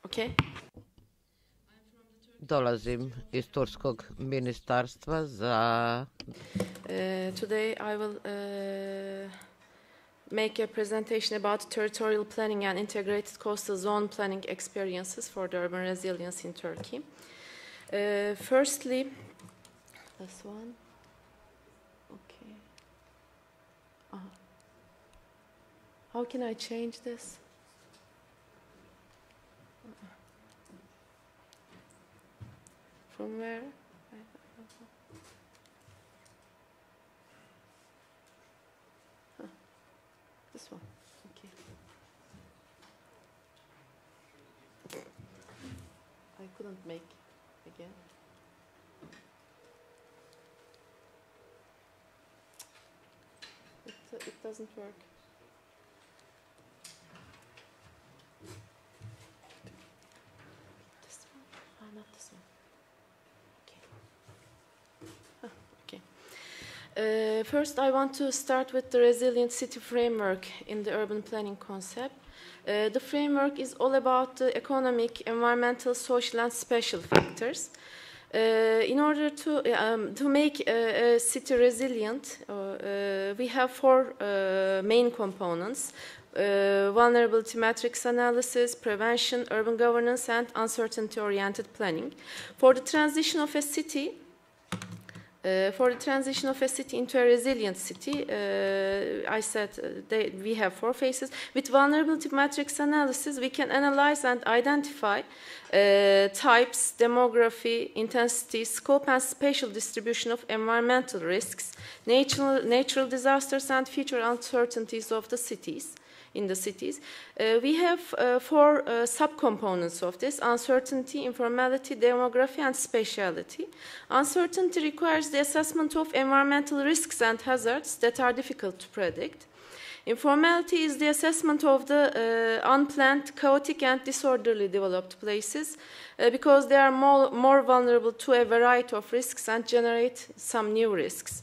Okay. Dolazim iz Turskog ministarstva za... Today I will make a presentation about territorial planning and integrated coastal zone planning experiences for the urban resilience in Turkey. Firstly, this one. Okay. How can I change this? From where? This one. Okay. I couldn't make again. It doesn't work. This one? Not this one. First, I want to start with the resilient city framework in the urban planning concept. The framework is all about the economic, environmental, social, and spatial factors. In order to make a city resilient, we have four main components: vulnerability matrix analysis, prevention, urban governance, and uncertainty-oriented planning. For the transition of a city into a resilient city, I said we have four phases. With vulnerability matrix analysis, we can analyze and identify types, demography, intensity, scope, and spatial distribution of environmental risks, natural disasters, and future uncertainties of the cities. In the cities, we have four subcomponents of this: uncertainty, informality, demography, and spatiality. Uncertainty requires the assessment of environmental risks and hazards that are difficult to predict. Informality is the assessment of the unplanned, chaotic, and disorderly developed places because they are more vulnerable to a variety of risks and generate some new risks.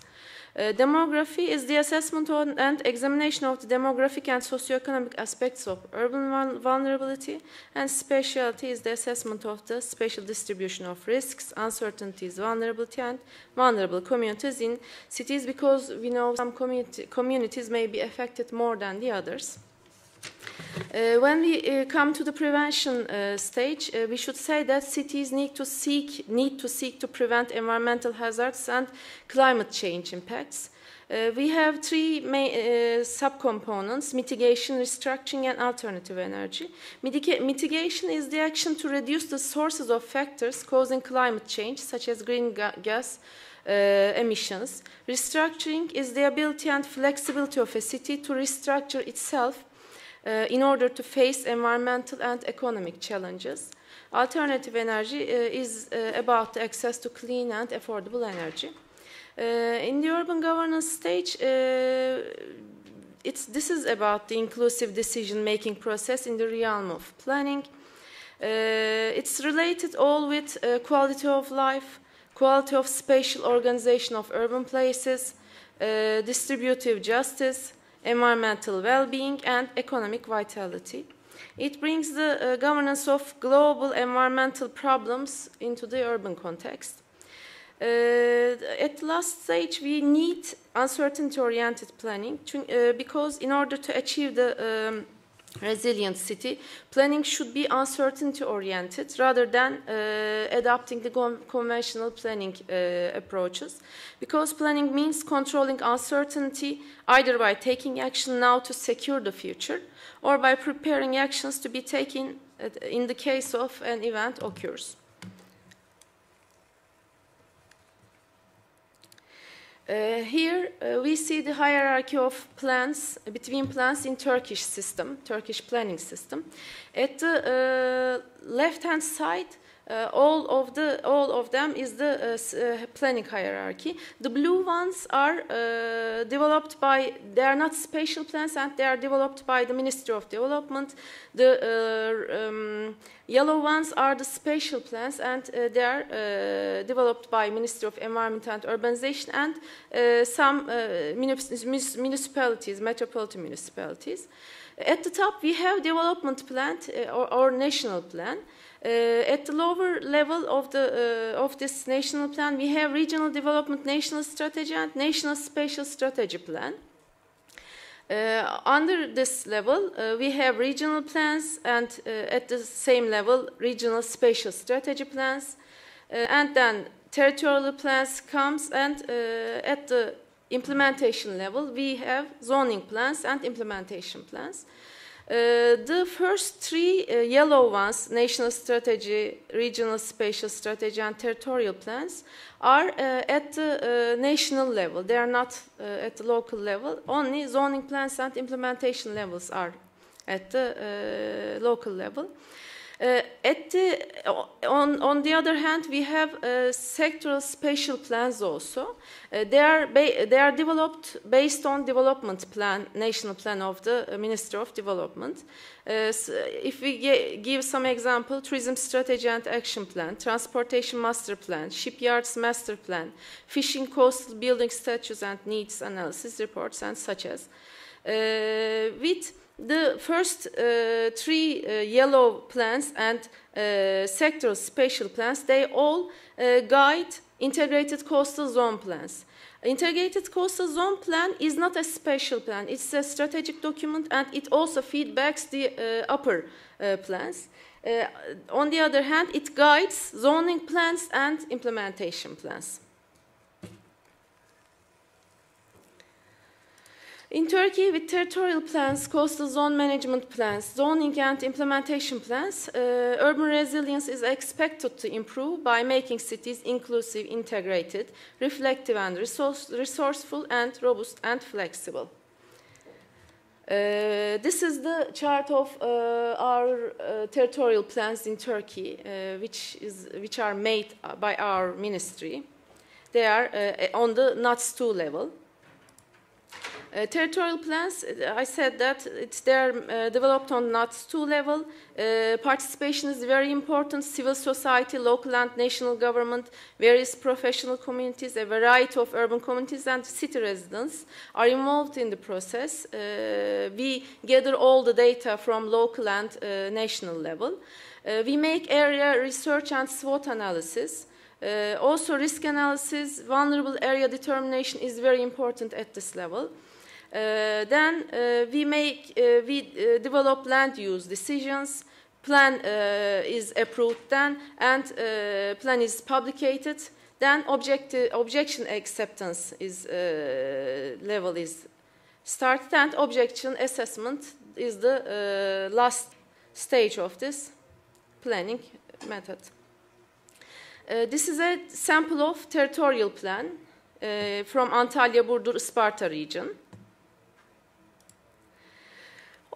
Demography is the assessment and examination of the demographic and socioeconomic aspects of urban vulnerability, and spatiality is the assessment of the spatial distribution of risks, uncertainties, vulnerability, and vulnerable communities in cities, because we know some communities may be affected more than the others. When we come to the prevention stage, we should say that cities need to seek to prevent environmental hazards and climate change impacts. We have three main subcomponents: mitigation, restructuring, and alternative energy. Mitigation is the action to reduce the sources of factors causing climate change, such as greenhouse gas emissions. Restructuring is the ability and flexibility of a city to restructure itself in order to face environmental and economic challenges. Alternative energy is about the access to clean and affordable energy. In the urban governance stage, this is about the inclusive decision-making process in the realm of planning. It's related all with quality of life, quality of spatial organization of urban places, distributive justice, environmental well-being, and economic vitality. It brings the governance of global environmental problems into the urban context. At the last stage, we need uncertainty-oriented planning because in order to achieve the resilient city, planning should be uncertainty-oriented rather than adopting the conventional planning approaches. Because planning means controlling uncertainty either by taking action now to secure the future or by preparing actions to be taken in the case of an event occurs. Here we see the hierarchy of plans between plans in Turkish planning system. At the left-hand side, all of them is the planning hierarchy. The blue ones are they are not spatial plans, and they are developed by the Ministry of Development. The yellow ones are the spatial plans, and they are developed by Ministry of Environment and Urbanization and some municipalities, metropolitan municipalities. At the top, we have development plan or national plan. At the lower level of this national plan, we have regional development national strategy and national spatial strategy plan. Under this level, we have regional plans, and at the same level, regional spatial strategy plans, and then territorial plans comes, and at the implementation level, we have zoning plans and implementation plans. The first three yellow ones, national strategy, regional spatial strategy, and territorial plans, are at the national level. They are not at the local level. Only zoning plans and implementation levels are at the local level. On the other hand, we have sectoral spatial plans also. They are developed based on development plan, national plan of the Ministry of Development. So if we give some example, tourism strategy and action plan, transportation master plan, shipyards master plan, fishing coastal building status and needs analysis reports, and such as. With the first three yellow plans and sectoral spatial plans, they all guide integrated coastal zone plans. Integrated coastal zone plan is not a special plan, it's a strategic document, and it also feedbacks the upper plans. On the other hand, it guides zoning plans and implementation plans. In Turkey, with territorial plans, coastal zone management plans, zoning and implementation plans, urban resilience is expected to improve by making cities inclusive, integrated, reflective, and resourceful, and robust and flexible. This is the chart of our territorial plans in Turkey, which are made by our ministry. They are on the NUTS 2 level. Territorial plans, I said that they're developed on NUTS 2 level. Participation is very important. Civil society, local and national government, various professional communities, a variety of urban communities and city residents are involved in the process. We gather all the data from local and national level. We make area research and SWOT analysis. Also, risk analysis, vulnerable area determination is very important at this level. Then we develop land use decisions. Plan is approved then, and plan is publicated. Then objection acceptance level is started, and objection assessment is the last stage of this planning method. This is a sample of territorial plan from Antalya, Burdur, Isparta region.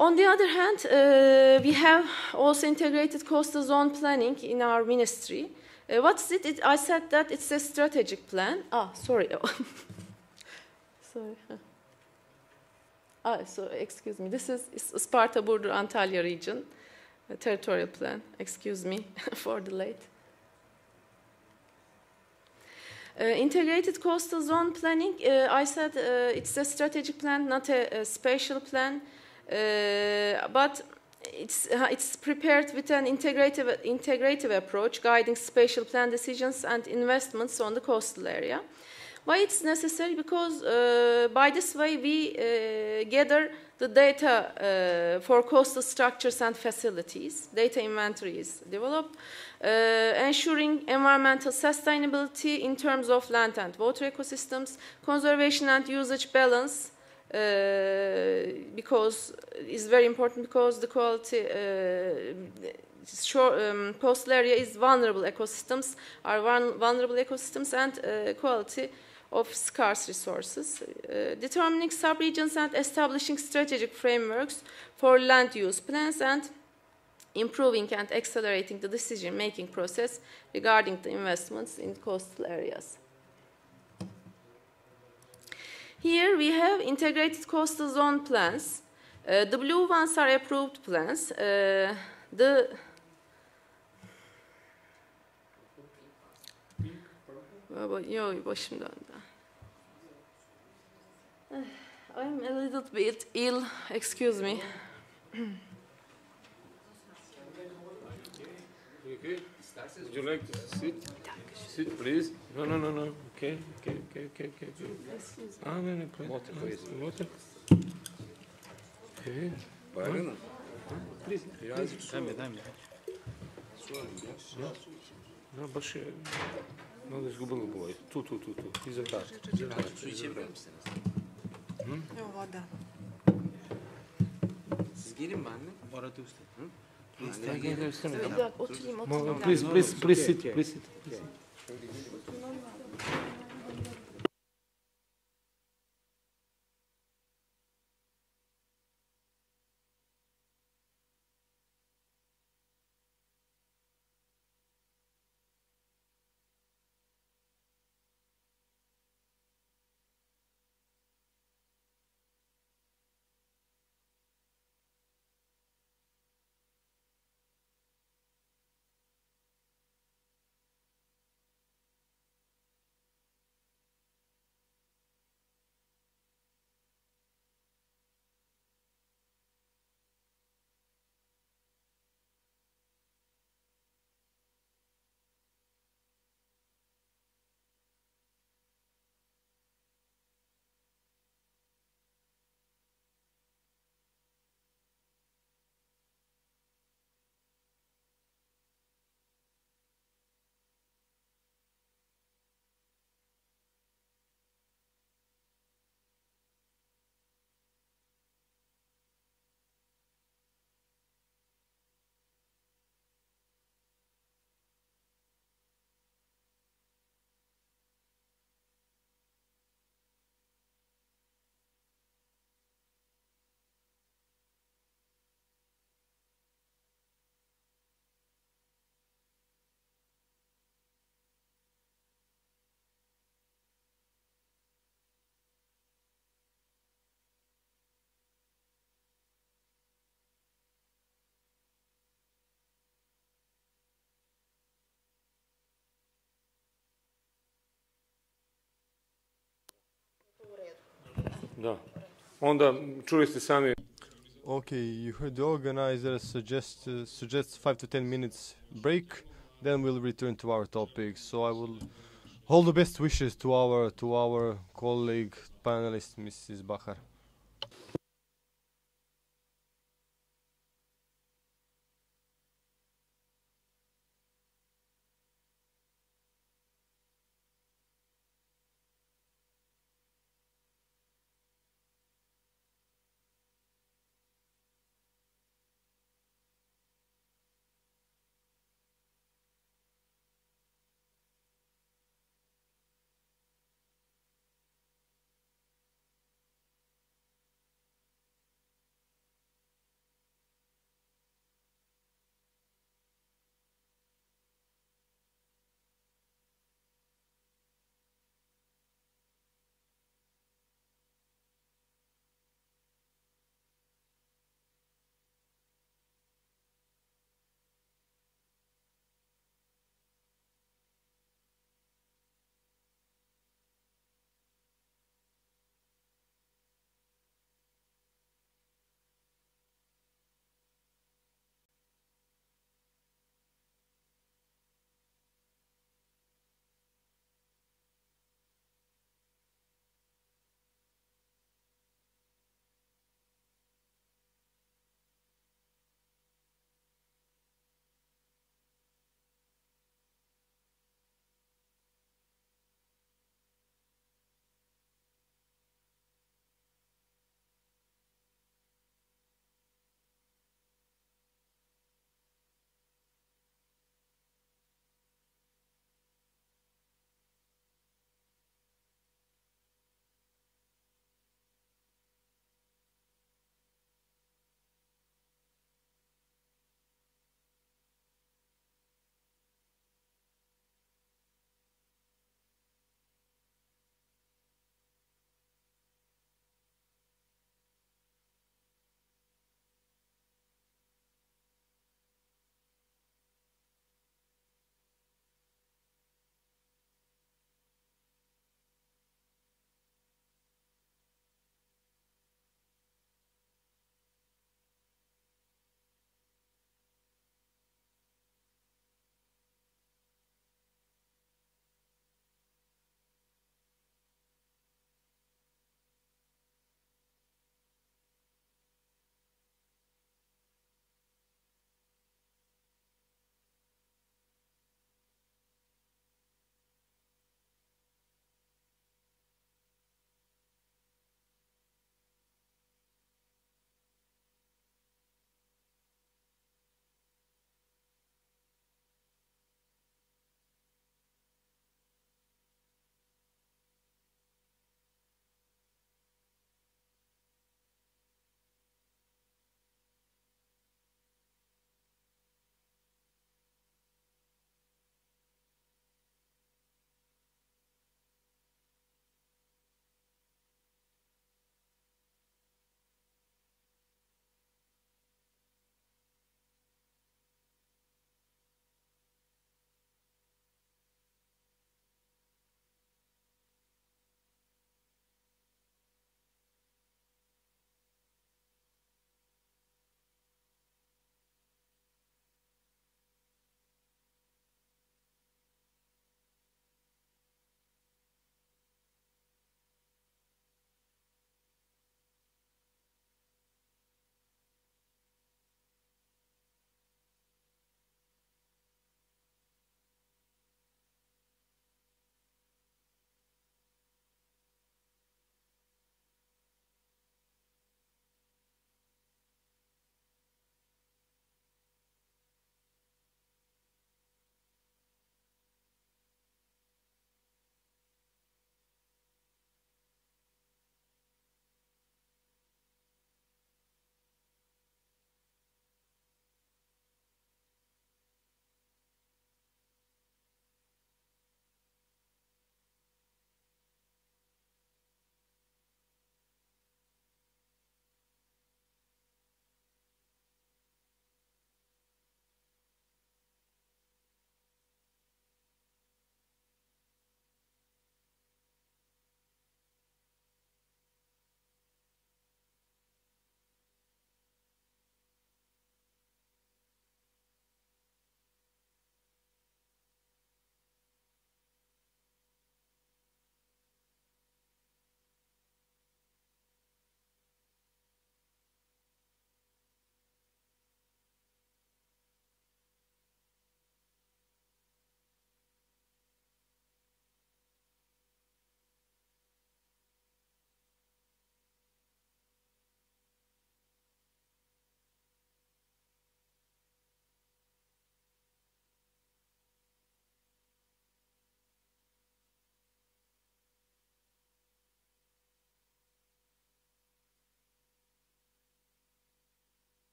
On the other hand, we have also integrated coastal zone planning in our ministry. What's it? I said that it's a strategic plan. Sorry. Sorry. So excuse me. This is Isparta, Burdur, Antalya region territorial plan. Excuse me for the late. Integrated coastal zone planning, I said it's a strategic plan, not a spatial plan, but it's prepared with an integrative approach, guiding spatial plan decisions and investments on the coastal area. Why it's necessary? Because by this way we gather the data for coastal structures and facilities. Data inventory is developed, ensuring environmental sustainability in terms of land and water ecosystems, conservation and usage balance, because it's very important, because the quality coastal area is vulnerable ecosystems, and quality of scarce resources, determining subregions and establishing strategic frameworks for land use plans, and improving and accelerating the decision-making process regarding the investments in coastal areas. Here we have integrated coastal zone plans. The blue ones are approved plans. I'm a little bit ill, excuse me. Okay. Would you like to sit? Sit, please. No, no, no, no. Okay, okay, okay, okay, okay. Ah, no, no, please. Water, please. Water. Okay. Bayram. Please. Дай ми. No, baš je... Malo izgubilo boje. Tu. Iza karta. Su içebilir misiniz? Evo voda. Siz gelin benimle. Orada usta. Gel, üstüne. Bir dakika oturayım. Please sit. Da. Onda čuli ste sami. Okay, you heard the organizer suggests 5 to 10 minutes break, then we'll return to our topic. So I will all the best wishes to our colleague panelist, Mrs. Bahar.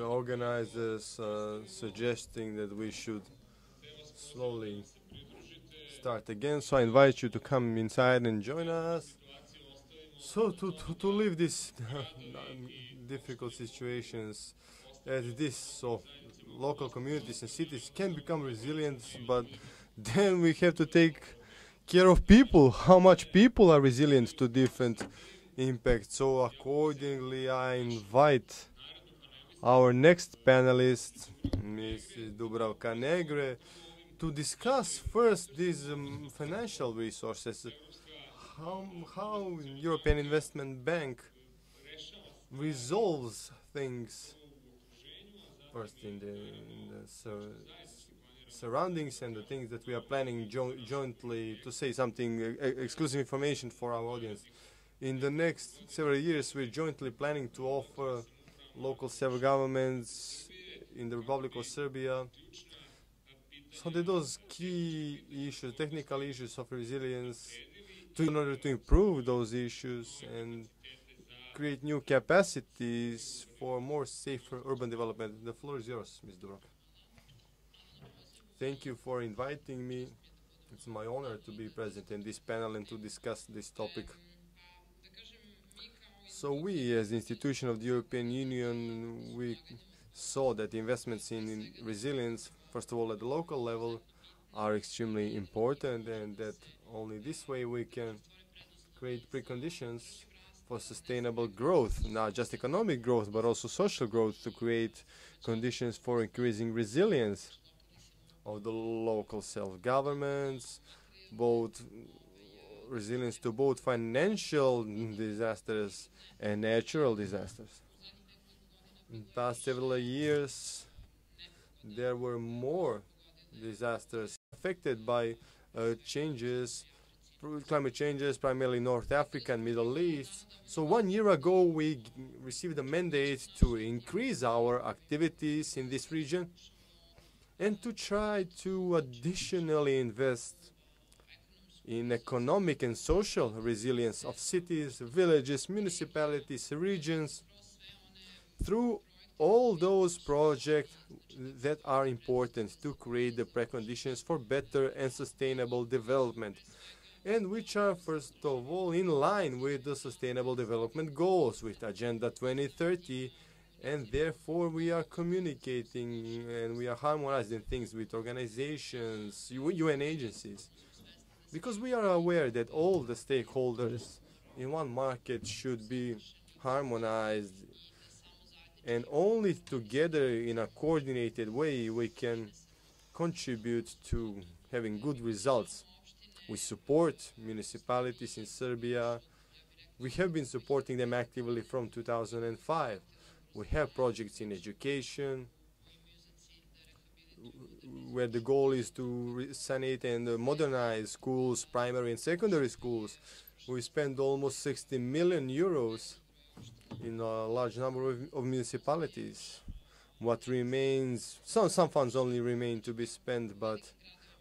Organizers suggesting that we should slowly start again, so I invite you to come inside and join us. So to leave these difficult situations as this, so local communities and cities can become resilient, but then we have to take care of people, how much people are resilient to different impacts. So accordingly, I invite our next panelist, Ms. Dubravka Negre, to discuss first these financial resources, how European Investment Bank resolves things first in the surroundings and the things that we are planning jointly, to say something exclusive information for our audience. In the next several years, we're jointly planning to offer local self-governments in the Republic of Serbia, so that those key issues, technical issues of resilience, in order to improve those issues and create new capacities for more safer urban development. The floor is yours, Ms. Dubravka. Thank you for inviting me. It's my honor to be present in this panel and to discuss this topic. So we, as the institution of the European Union, we saw that investments in resilience, first of all at the local level, are extremely important, and that only this way we can create preconditions for sustainable growth, not just economic growth, but also social growth, to create conditions for increasing resilience of the local self-governments, both resilience to both financial disasters and natural disasters. In the past several years, there were more disasters affected by climate changes, primarily North Africa and Middle East. So 1 year ago, we received a mandate to increase our activities in this region and to try to additionally invest in economic and social resilience of cities, villages, municipalities, regions, through all those projects that are important to create the preconditions for better and sustainable development, and which are, first of all, in line with the Sustainable Development Goals, with Agenda 2030, and therefore we are communicating and we are harmonizing things with organizations, UN agencies, because we are aware that all the stakeholders in one market should be harmonized, and only together in a coordinated way we can contribute to having good results. We support municipalities in Serbia. We have been supporting them actively from 2005. We have projects in education, where the goal is to sanate and modernize schools, primary and secondary schools. We spend almost 60 million euros in a large number of municipalities. What remains, some funds only remain to be spent, but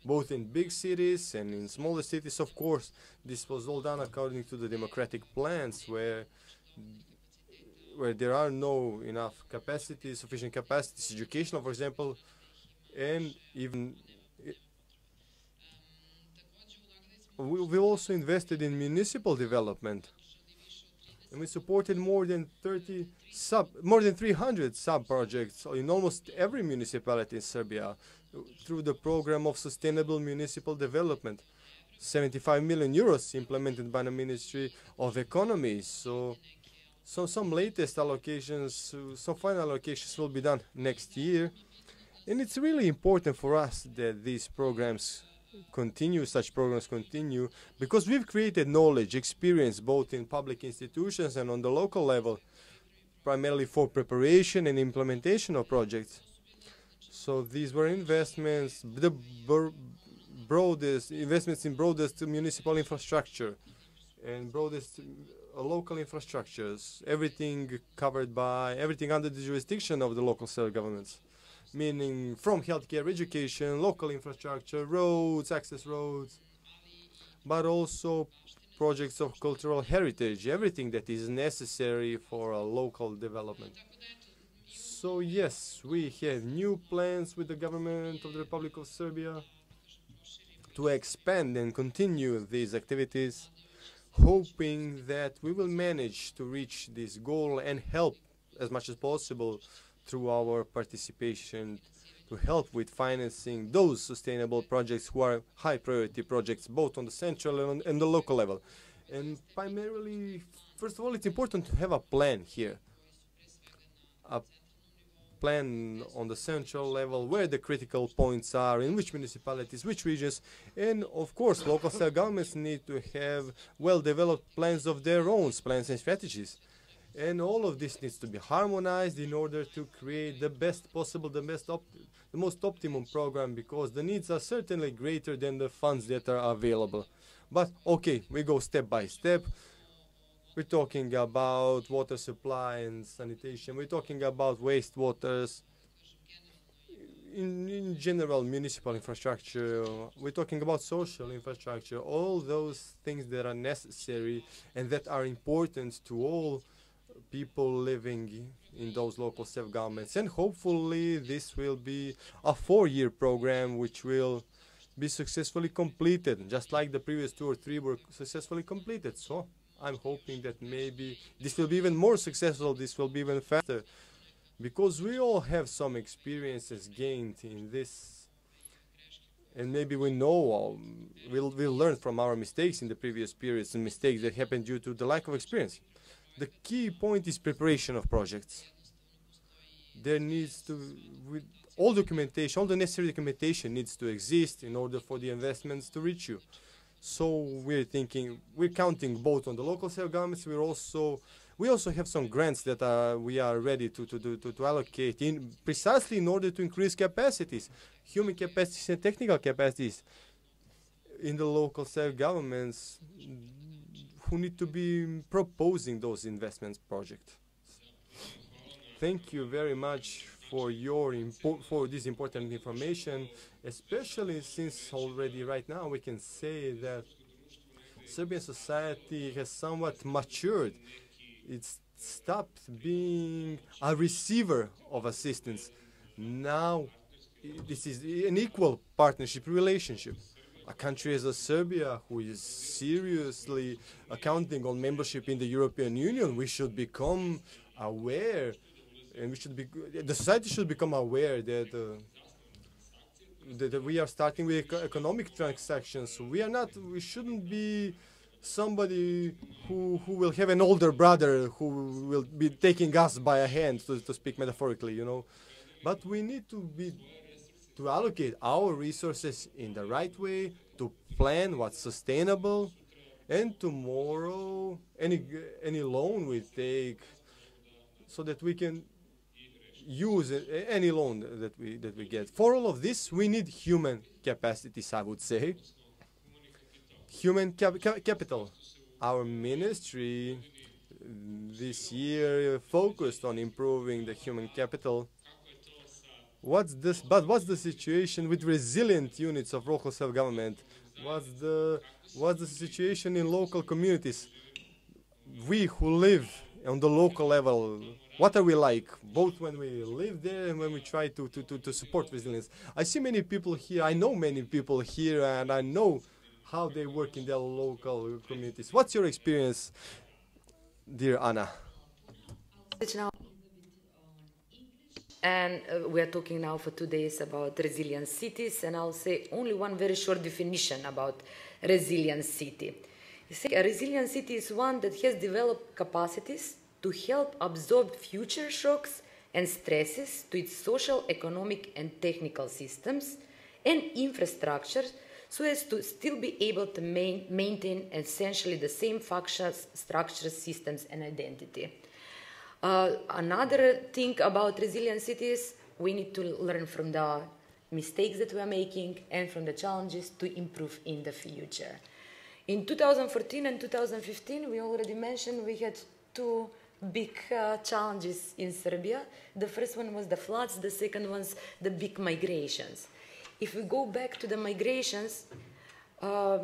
both in big cities and in smaller cities, of course, this was all done according to the democratic plans, where there are no enough capacities, sufficient capacities, educational, for example, and even we also invested in municipal development, and we supported more than 300 sub-projects in almost every municipality in Serbia through the program of sustainable municipal development. 75 million euros implemented by the Ministry of Economy. So some latest allocations, some final allocations will be done next year. And it's really important for us that these programs continue, such programs continue, because we've created knowledge, experience, both in public institutions and on the local level, primarily for preparation and implementation of projects. So these were investments, the broadest investments in broadest municipal infrastructure and broadest local infrastructures, everything covered by, everything under the jurisdiction of the local self-governments. meaning from healthcare, education, local infrastructure, roads, access roads, but also projects of cultural heritage, everything that is necessary for a local development. So yes, we have new plans with the government of the Republic of Serbia to expand and continue these activities, hoping that we will manage to reach this goal and help as much as possible through our participation to help with financing those sustainable projects who are high priority projects, both on the central and the local level. And primarily, first of all, it's important to have a plan here. A plan on the central level where the critical points are, in which municipalities, which regions, and of course local self-governments need to have well-developed plans of their own, plans and strategies. And all of this needs to be harmonized in order to create the best possible, the most optimum program, because the needs are certainly greater than the funds that are available. But okay, we go step by step. We're talking about water supply and sanitation. We're talking about wastewaters. In general, municipal infrastructure. We're talking about social infrastructure. All those things that are necessary and that are important to all people living in those local self-governments. And hopefully this will be a 4-year program which will be successfully completed, just like the previous 2 or 3 were successfully completed. So I'm hoping that maybe this will be even more successful, this will be even faster, because we all have some experiences gained in this, and maybe we know, we'll learn from our mistakes in the previous periods and mistakes that happened due to the lack of experience. The key point is preparation of projects. There needs to, with all documentation, all the necessary documentation needs to exist in order for the investments to reach you. So we're counting both on the local self-governments. We also have some grants that we are ready to allocate precisely in order to increase capacities, human capacities and technical capacities in the local self-governments who need to be proposing those investments projects. Thank you very much for this important information, especially since already right now we can say that Serbian society has somewhat matured. It's stopped being a receiver of assistance. Now this is an equal partnership relationship. A country as Serbia, who is seriously counting on membership in the European Union, we should become aware, and the society should become aware that that we are starting with economic transactions. We shouldn't be somebody who will have an older brother who will be taking us by a hand, to speak metaphorically, you know. But we need to allocate our resources in the right way, to plan what's sustainable, and tomorrow any loan we take, so that we can use any loan that we get. For all of this, we need human capacities, I would say. Human capital. Our ministry this year focused on improving the human capital. What's the situation with resilient units of local self-government? What's the situation in local communities? We who live on the local level, what are we like, both when we live there and when we try to support resilience? I see many people here, I know many people here, and I know how they work in their local communities. What's your experience, dear Anna? And we are talking now for 2 days about resilient cities, and I'll say only one very short definition about resilient city. You see, a resilient city is one that has developed capacities to help absorb future shocks and stresses to its social, economic and technical systems and infrastructures, so as to still be able to maintain essentially the same functions, structures, systems and identity. Another thing about resilient cities, we need to learn from the mistakes that we are making and from the challenges to improve in the future. In 2014 and 2015, we already mentioned we had 2 big challenges in Serbia. The first one was the floods, the second one's the big migrations. If we go back to the migrations,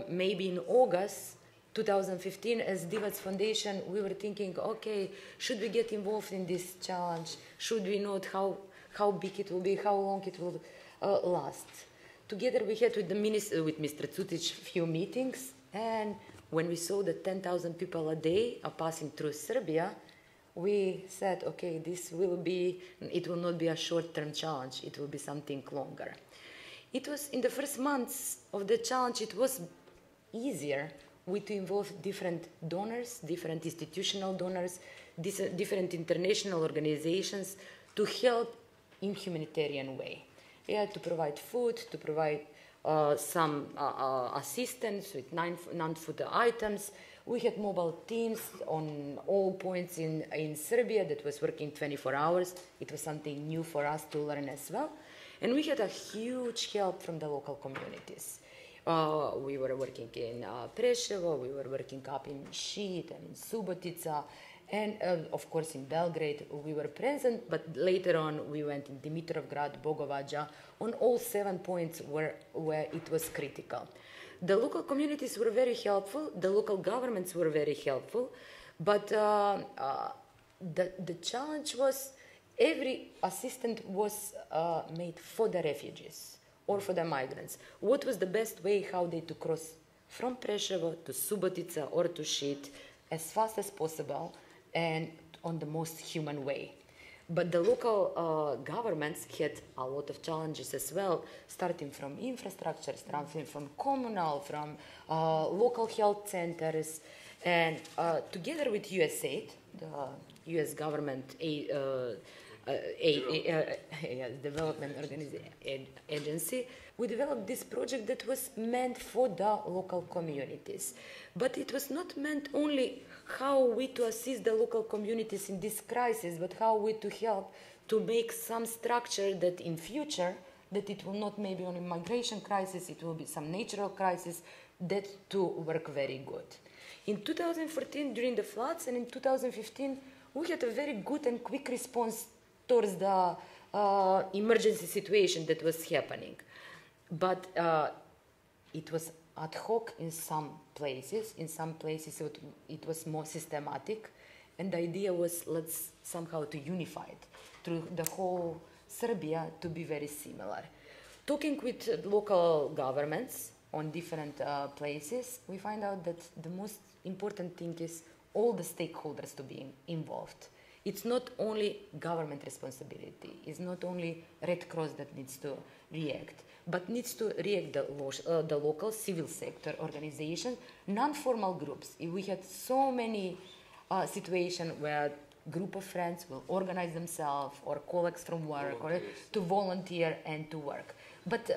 maybe in August 2015, as Divac Foundation, we were thinking, okay, should we get involved in this challenge? Should we note how big it will be, how long it will last? Together we had with Mr. Cutic few meetings, and when we saw that 10,000 people a day are passing through Serbia, we said, okay, it will not be a short-term challenge, it will be something longer. It was, in the first months of the challenge, it was easier to involve different donors, different institutional donors, different international organizations to help in humanitarian way. Yeah, to provide food, to provide some assistance with non-food items. We had mobile teams on all points in Serbia that was working 24 hours. It was something new for us to learn as well. And we had a huge help from the local communities. We were working in Preševo, we were working up in Šid and in Subotica, and of course in Belgrade we were present, but later on we went in Dimitrovgrad, Bogovađa, on all 7 points where it was critical. The local communities were very helpful, the local governments were very helpful, but the challenge was every assistance was made for the refugees or for the migrants. What was the best way how they to cross from Preševo to Subotica or to Šid as fast as possible and on the most human way. But the local governments had a lot of challenges as well, starting from infrastructure, starting from communal, from local health centers, and together with USAID, the US government development agency, we developed this project that was meant for the local communities. But it was not meant only how we to assist the local communities in this crisis, but how we to help to make some structure that in future, that it will not maybe only migration crisis, it will be some natural crisis, that to work very good. In 2014, during the floods, and in 2015, we had a very good and quick response towards the emergency situation that was happening. But it was ad hoc in some places. In some places it was more systematic. And the idea was let's somehow to unify it through the whole Serbia to be very similar. Talking with local governments on different places, we find out that the most important thing is all the stakeholders to be involved. It's not only government responsibility, it's not only Red Cross that needs to react, but needs to react the local civil sector organizations, non-formal groups. We had so many situations where a group of friends will organize themselves or colleagues from work or to volunteer and to work. But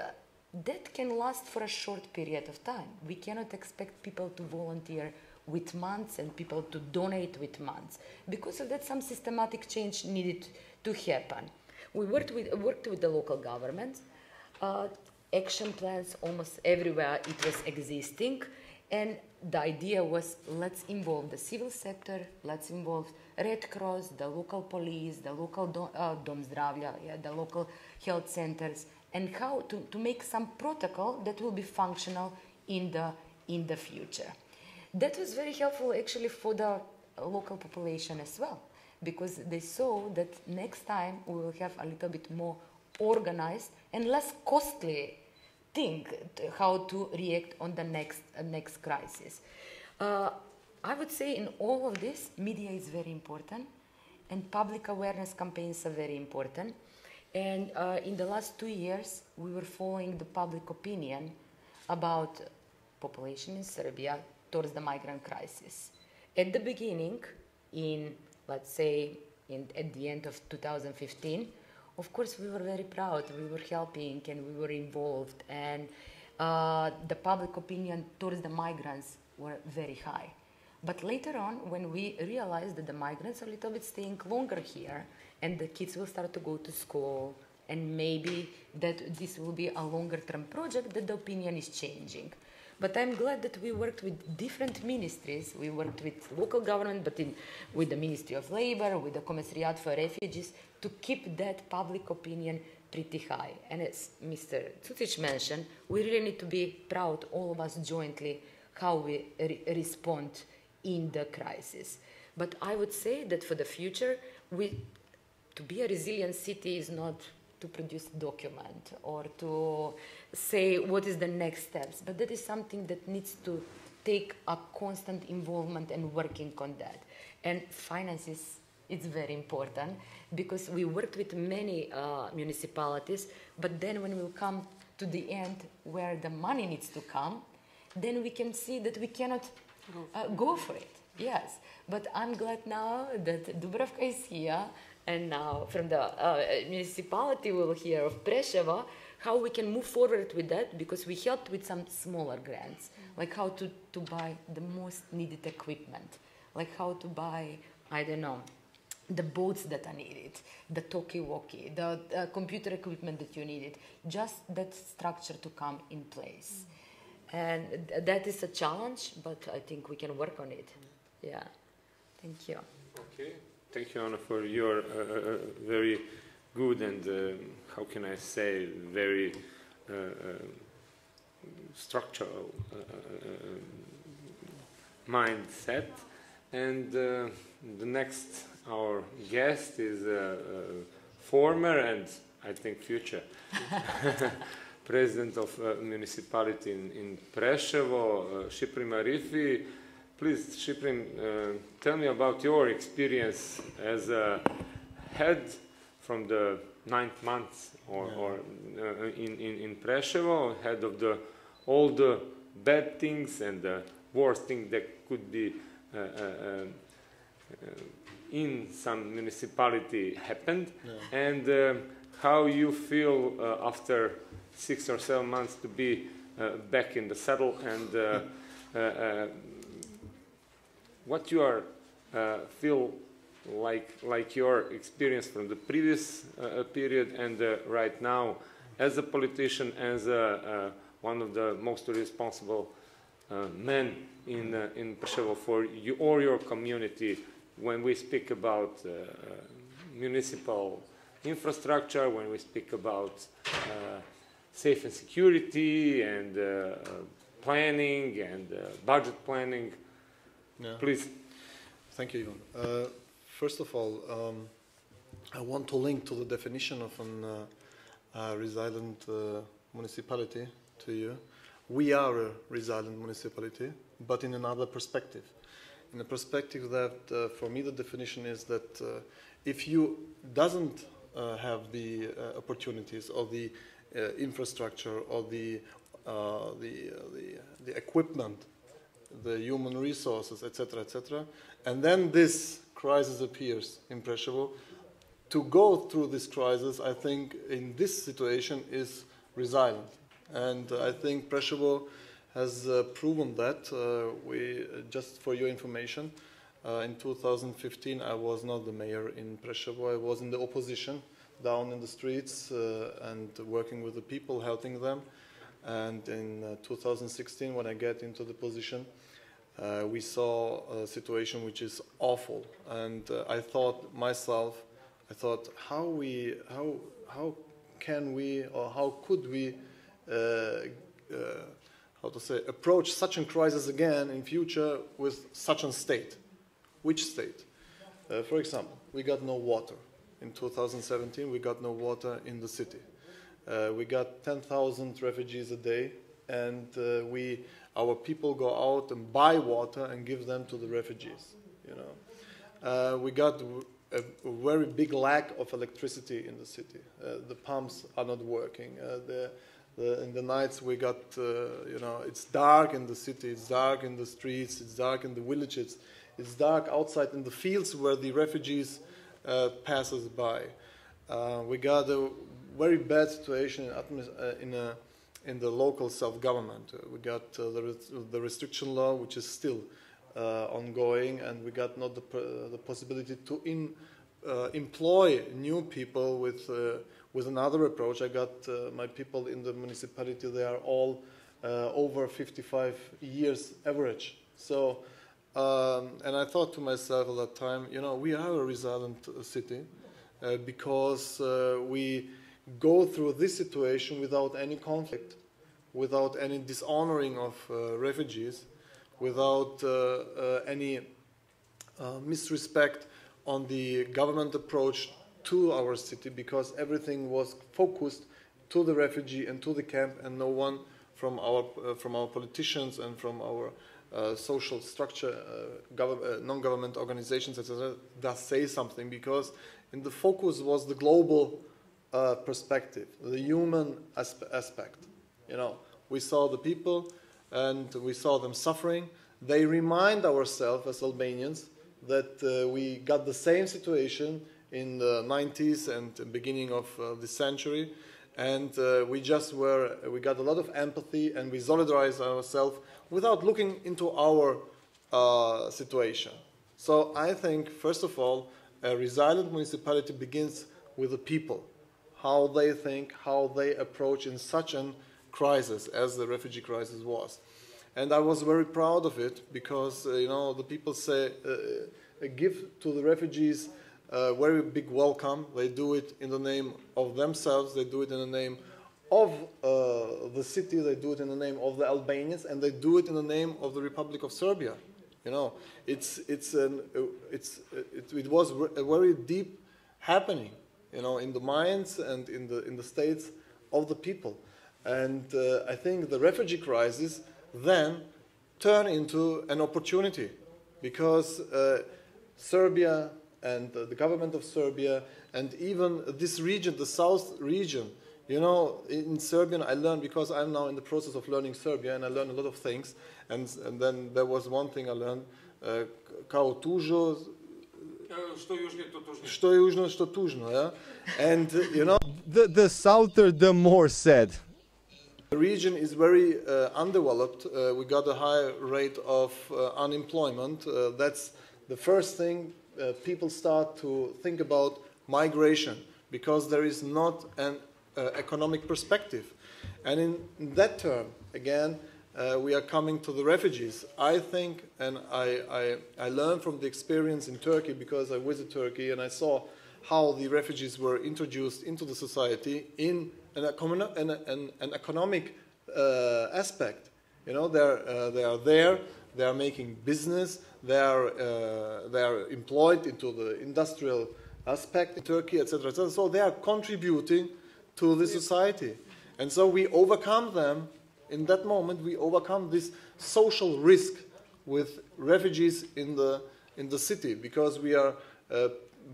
that can last for a short period of time. We cannot expect people to volunteer with months and people to donate with months. Because of that, some systematic change needed to happen. We worked with the local governments. Action plans almost everywhere it was existing, and the idea was let's involve the civil sector, let's involve Red Cross, the local police, the local Dom Zdravlja, the local health centers, and how to make some protocol that will be functional in the future. That was very helpful actually for the local population as well, because they saw that next time we will have a little bit more organized and less costly thing how to react on the next crisis. I would say in all of this, media is very important and public awareness campaigns are very important. And in the last 2 years, we were following the public opinion about population in Serbia towards the migrant crisis. At the beginning, let's say at the end of 2015, of course we were very proud, we were helping and we were involved, and the public opinion towards the migrants were very high. But later on, when we realized that the migrants are a little bit staying longer here and the kids will start to go to school and maybe that this will be a longer term project, that the opinion is changing. But I'm glad that we worked with different ministries. We worked with local government, but with the Ministry of Labor, with the Commissariat for Refugees, to keep that public opinion pretty high. And as Mr. Cucic mentioned, we really need to be proud, all of us jointly, how we respond in the crisis. But I would say that for the future, to be a resilient city is not to produce a document or to say what is the next steps, but that is something that needs to take a constant involvement and working on that. And finances, it's very important, because we worked with many municipalities, but then when we come to the end where the money needs to come, then we can see that we cannot go for it. Yes, but I'm glad now that Dubravka is here, and now from the municipality we will hear of Preševo, how we can move forward with that, because we helped with some smaller grants, like how to buy the most needed equipment, like how to buy, I don't know, the boats that are needed, the talkie-walkie, the computer equipment that you needed, just that structure to come in place. And that is a challenge, but I think we can work on it. Yeah, thank you. Okay, thank you, Anna, for your very good and, how can I say, very structural mindset. And the next, our guest is former and I think future president of municipality in Preševo, Shiprim Arifi. Please, Shiprim, tell me about your experience as a head from the 9th month in Preševo, head of all the bad things and the worst things that could be in some municipality happened, and how you feel after 6 or 7 months to be back in the saddle, and what you are feel like your experience from the previous period and right now as a politician, as one of the most responsible men in Preševo for you or your community when we speak about municipal infrastructure, when we speak about safe and security and planning and budget planning. Yeah. Please. Thank you, Ivan. First of all, I want to link to the definition of a resilient municipality to you. We are a resilient municipality, but in another perspective. In the perspective that, for me, the definition is that if you doesn't have the opportunities or the infrastructure or the equipment, the human resources, etc., etc., and then this crisis appears in Preševo, to go through this crisis, I think, in this situation is resilient. And I think Preševo has proven that. Just for your information, in 2015 I was not the mayor in Preševo. I was in the opposition, down in the streets and working with the people, helping them. And in 2016, when I get into the position, we saw a situation which is awful. And I thought myself, how can we, or how could we approach such a crisis again in future with such a state? Which state? For example, we got no water. In 2017, we got no water in the city. We got 10,000 refugees a day, and our people go out and buy water and give them to the refugees. You know, we got a very big lack of electricity in the city. The pumps are not working. In the nights we got, it's dark in the city, it's dark in the streets, it's dark in the villages, it's dark outside in the fields where the refugees passes by. We got a very bad situation in the local self-government. We got the restriction law, which is still ongoing, and we got not the possibility to employ new people with another approach. I got my people in the municipality, they are all over 55 years average. So, and I thought to myself at that time, you know, we are a resilient city because we go through this situation without any conflict, without any dishonoring of refugees, without any misrespect on the government approach to our city, because everything was focused to the refugee and to the camp, and no one from our politicians and from our social structure, non-government organizations, etc., does say something, because in the focus was the global perspective, the human aspect. You know, we saw the people and we saw them suffering. They remind ourselves as Albanians that we got the same situation in the 90s and the beginning of this century, and we got a lot of empathy and we solidarized ourselves without looking into our situation. So I think, first of all, a resilient municipality begins with the people, how they think, how they approach in such a crisis as the refugee crisis was. And I was very proud of it because, you know, the people say, give to the refugees a very big welcome. They do it in the name of themselves, they do it in the name of the city, they do it in the name of the Albanians, and they do it in the name of the Republic of Serbia. You know, it was a very deep happening, you know, in the minds and in the states of the people. And I think the refugee crisis then turned into an opportunity, because Serbia and the government of Serbia and even this region, the south region, you know, in Serbian I learned, because I'm now in the process of learning Serbian, and I learned a lot of things, and then there was one thing I learned, kao tužo, što južno, što tužno, yeah? And, you know, the souther, the more sad. The region is very undeveloped. We got a high rate of unemployment. That's the first thing people start to think about migration, because there is not an economic perspective. And in that term, again, we are coming to the refugees. I think, and I learned from the experience in Turkey, because I visited Turkey and I saw how the refugees were introduced into the society in an economic aspect. You know, they are there, they are making business, they are employed into the industrial aspect in Turkey, etc., etc. So they are contributing to the society, and so we overcome them. In that moment, we overcome this social risk with refugees in the city, because we are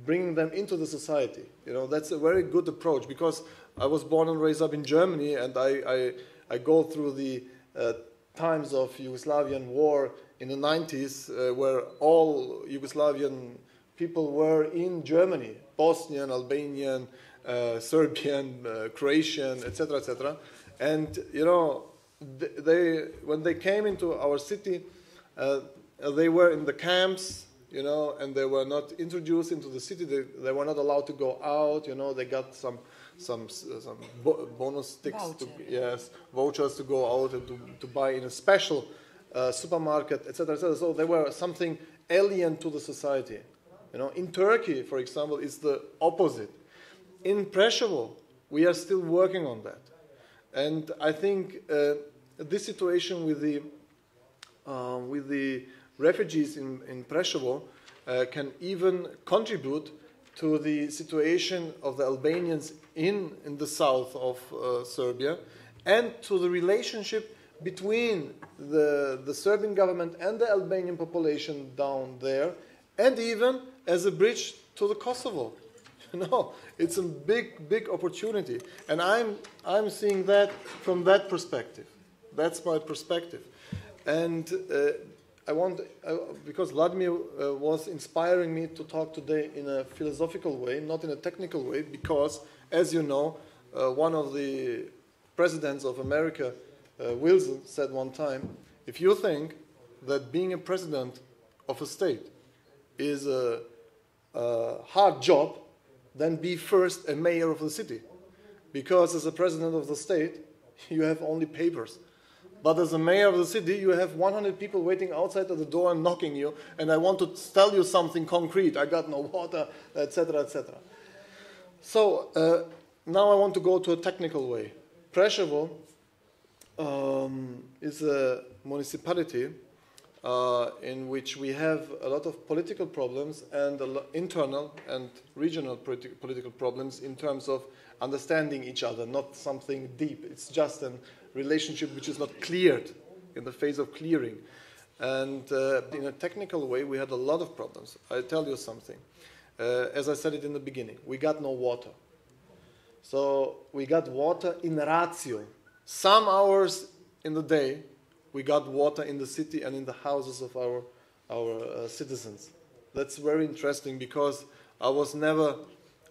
bringing them into the society. You know, that's a very good approach, because I was born and raised up in Germany, and I go through the times of Yugoslavian war in the 90s, where all Yugoslavian people were in Germany, Bosnian, Albanian, Serbian, Croatian, etc., etc. And, you know, when they came into our city, they were in the camps, you know, and they were not introduced into the city. They were not allowed to go out. You know, they got some bonus sticks, vouchers to go out and to buy in a special supermarket, etc., etc. So they were something alien to the society. You know, in Turkey, for example, it's the opposite. In Preševo, we are still working on that, and I think this situation with the refugees in Preševo can even contribute to the situation of the Albanians in the south of Serbia, and to the relationship between the Serbian government and the Albanian population down there, and even as a bridge to the Kosovo. You know, it's a big opportunity, and I'm seeing that from that perspective. That's my perspective, and I want, because Vladimir was inspiring me to talk today in a philosophical way, not in a technical way, because, as you know, one of the presidents of America, Wilson, said one time, if you think that being a president of a state is a hard job, then be first a mayor of the city. Because as a president of the state, you have only papers. But as a mayor of the city, you have 100 people waiting outside of the door and knocking you, and I want to tell you something concrete. I got no water, etc., etc. So now I want to go to a technical way. Preševo is a municipality in which we have a lot of political problems and internal and regional political problems in terms of understanding each other, not something deep. It's just a relationship which is not cleared, in the phase of clearing. And in a technical way, we had a lot of problems. I'll tell you something. As I said it in the beginning, we got no water. So we got water in ratio. Some hours in the day, we got water in the city and in the houses of our citizens. That's very interesting because I was never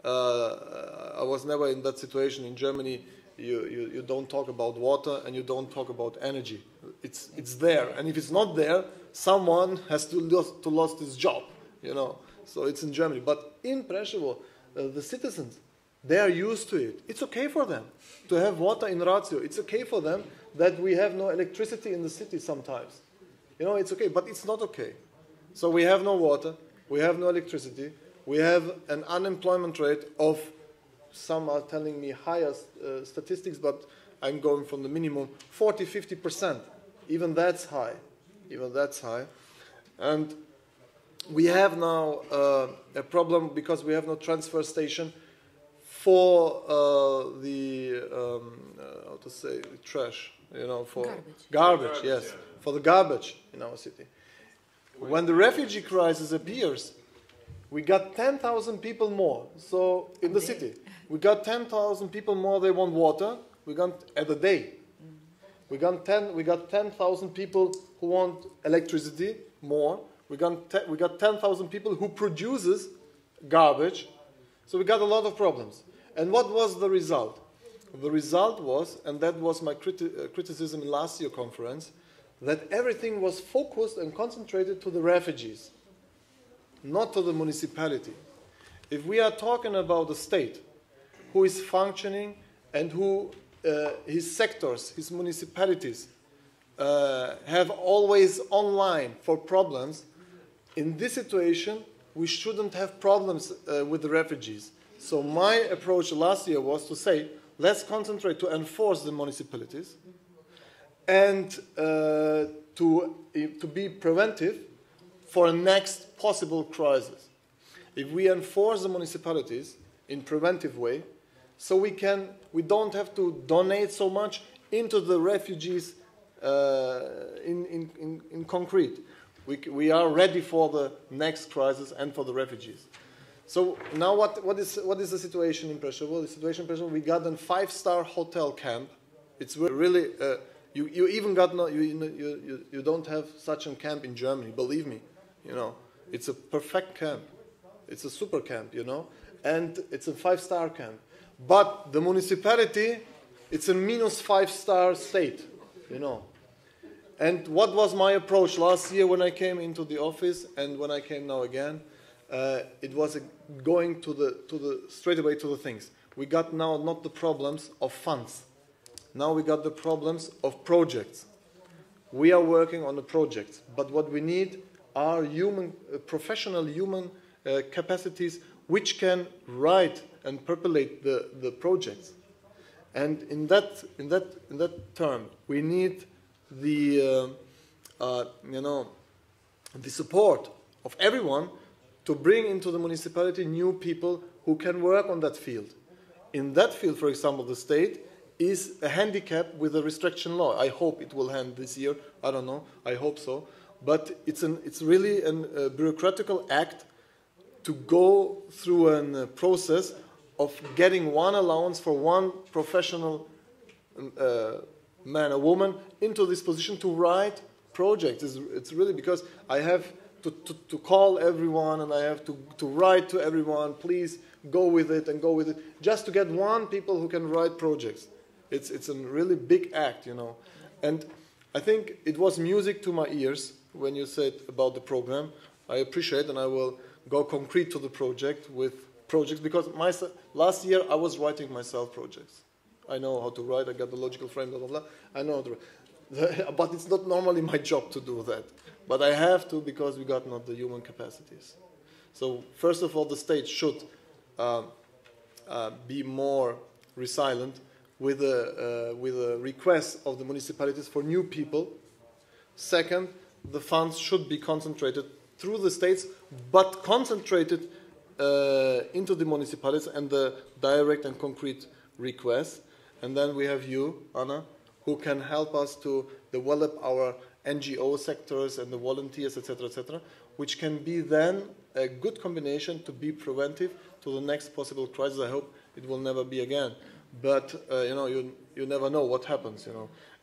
in that situation in Germany. You don't talk about water and you don't talk about energy. It's there, and if it's not there, someone has to lose his job, you know. So it's in Germany, but in Preševo, the citizens, they are used to it. It's okay for them to have water in ratio. It's okay for them that we have no electricity in the city sometimes. You know, it's okay, but it's not okay. So we have no water, we have no electricity, we have an unemployment rate of, some are telling me higher statistics, but I'm going from the minimum, 40–50%. Even that's high. Even that's high. And we have now a problem because we have no transfer station for how to say, trash, you know, for garbage, yes, for the garbage in our city. When the refugee crisis appears, we got 10,000 people more. So in the city, we got 10,000 people more. They want water. We got at a day. We got 10,000 people who want electricity more. We got 10,000 people who produces garbage. So we got a lot of problems. And what was the result? The result was, and that was my criticism in last year's conference, that everything was focused and concentrated to the refugees, not to the municipality. If we are talking about the state, who is functioning and who his sectors, his municipalities have always online for problems, in this situation, we shouldn't have problems with the refugees. So my approach last year was to say, let's concentrate to enforce the municipalities and to be preventive for a next possible crisis. If we enforce the municipalities in preventive way, so we don't have to donate so much into the refugees in concrete. We are ready for the next crisis and for the refugees. So now what is the situation in Preševo? The situation in Preševo, we got a 5-star hotel camp. It's really you even got no you don't have such a camp in Germany. Believe me, you know, it's a perfect camp. It's a super camp, you know, and it's a 5-star camp. But the municipality, it's a -5-star state, you know. And what was my approach last year when I came into the office and when I came now again? It was going straight away to the things. We got now not the problems of funds. Now we got the problems of projects. We are working on the projects, but what we need are professional human capacities which can write and populate the projects. And in that term, we need the support of everyone to bring into the municipality new people who can work on that field. In that field, for example, the state is a handicap with a restriction law. I hope it will end this year. I don't know. I hope so. But it's really a bureaucratical act to go through a process of getting one allowance for one professional man or woman into this position to write projects. It's really because I have to call everyone and I have to write to everyone, please go with it and go with it, just to get one people who can write projects. It's a really big act, you know. And I think it was music to my ears when you said about the program. I appreciate, and I will go concrete to the project with projects, because last year I was writing myself projects. I know how to write, I got the logical frame, blah, blah, blah. I know how to write. But it's not normally my job to do that. But I have to because we got not the human capacities. So first of all, the state should be more resilient with a request of the municipalities for new people. Second, the funds should be concentrated through the states, but concentrated into the municipalities and the direct and concrete requests. And then we have you, Anna, who can help us to develop our NGO sectors and the volunteers, etc., which can be then a good combination to be preventive to the next possible crisis. I hope it will never be again. But you never know what happens,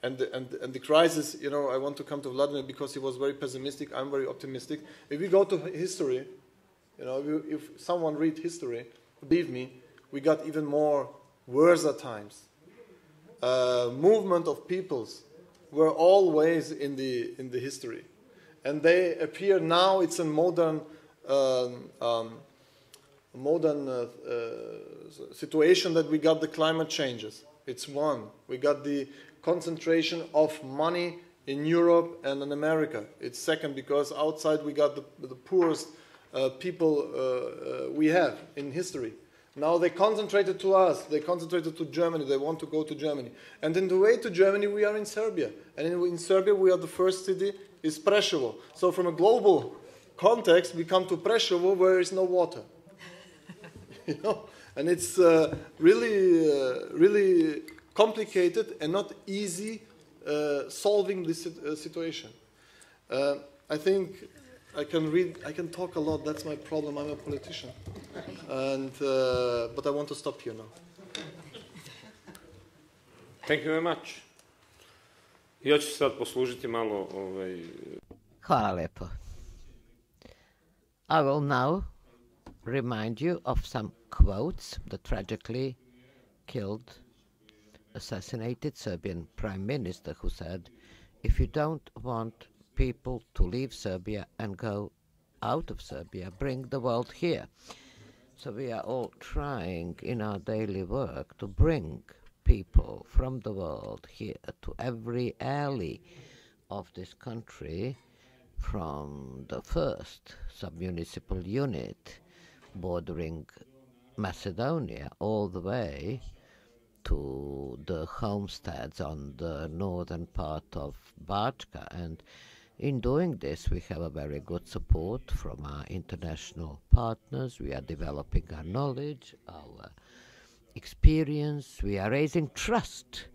And the crisis, I want to come to Vladimir because he was very pessimistic. I'm very optimistic. If we go to history, if someone read history, believe me, we got even more worse at times. Movement of peoples were always in the history, and they appear now. It's a modern situation that we got the climate changes. It's one. We got the concentration of money in Europe and in America. It's second because outside we got the poorest people we have in history. Now they concentrated to us. They concentrated to Germany. They want to go to Germany. And in the way to Germany, we are in Serbia. And in Serbia, we are the first city is Preševo. So from a global context, we come to Preševo where there is no water. And it's really complicated and not easy solving this situation. I think I can talk a lot. That's my problem. I'm a politician, but I want to stop here now. Thank you very much. Ja ću sad poslužiti malo Hvala lepo. I will now remind you of some quotes the tragically killed, assassinated Serbian Prime Minister who said, "If you don't want people to leave Serbia and go out of Serbia, bring the world here." So we are all trying in our daily work to bring people from the world here to every alley of this country, from the first sub-municipal unit bordering Macedonia all the way to the homesteads on the northern part of Bačka. And in doing this, we have a very good support from our international partners. We are developing our knowledge, our experience. We are raising trust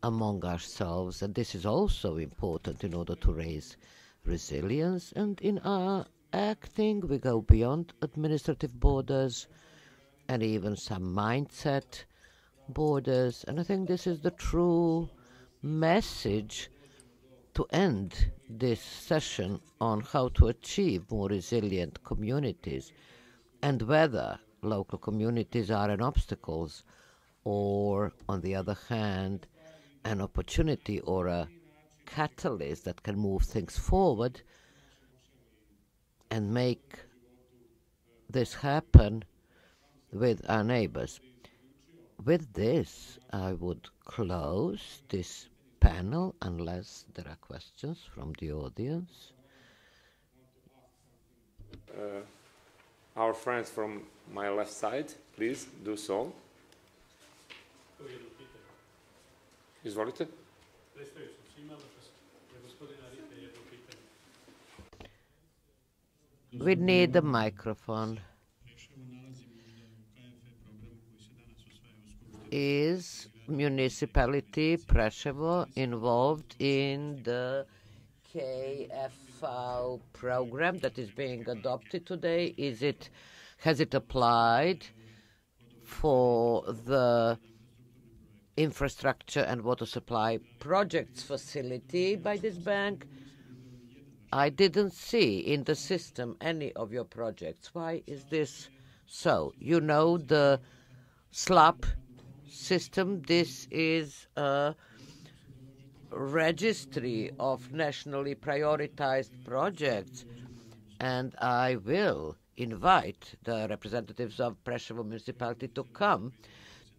among ourselves, and this is also important in order to raise resilience. And in our acting, we go beyond administrative borders and even some mindset borders. And I think this is the true message to end this session on how to achieve more resilient communities and whether local communities are an obstacle or, on the other hand, an opportunity or a catalyst that can move things forward and make this happen with our neighbors. With this, I would close this panel unless there are questions from the audience. Our friends from my left side, please do so. Izvolite. We need a microphone. Is municipality Preševo involved in the KFV program that is being adopted today? Has it applied for the infrastructure and water supply projects facility by this bank? I didn't see in the system any of your projects. Why is this so? You know the SLAP system. This is a registry of nationally prioritized projects, and I will invite the representatives of Preševo municipality to come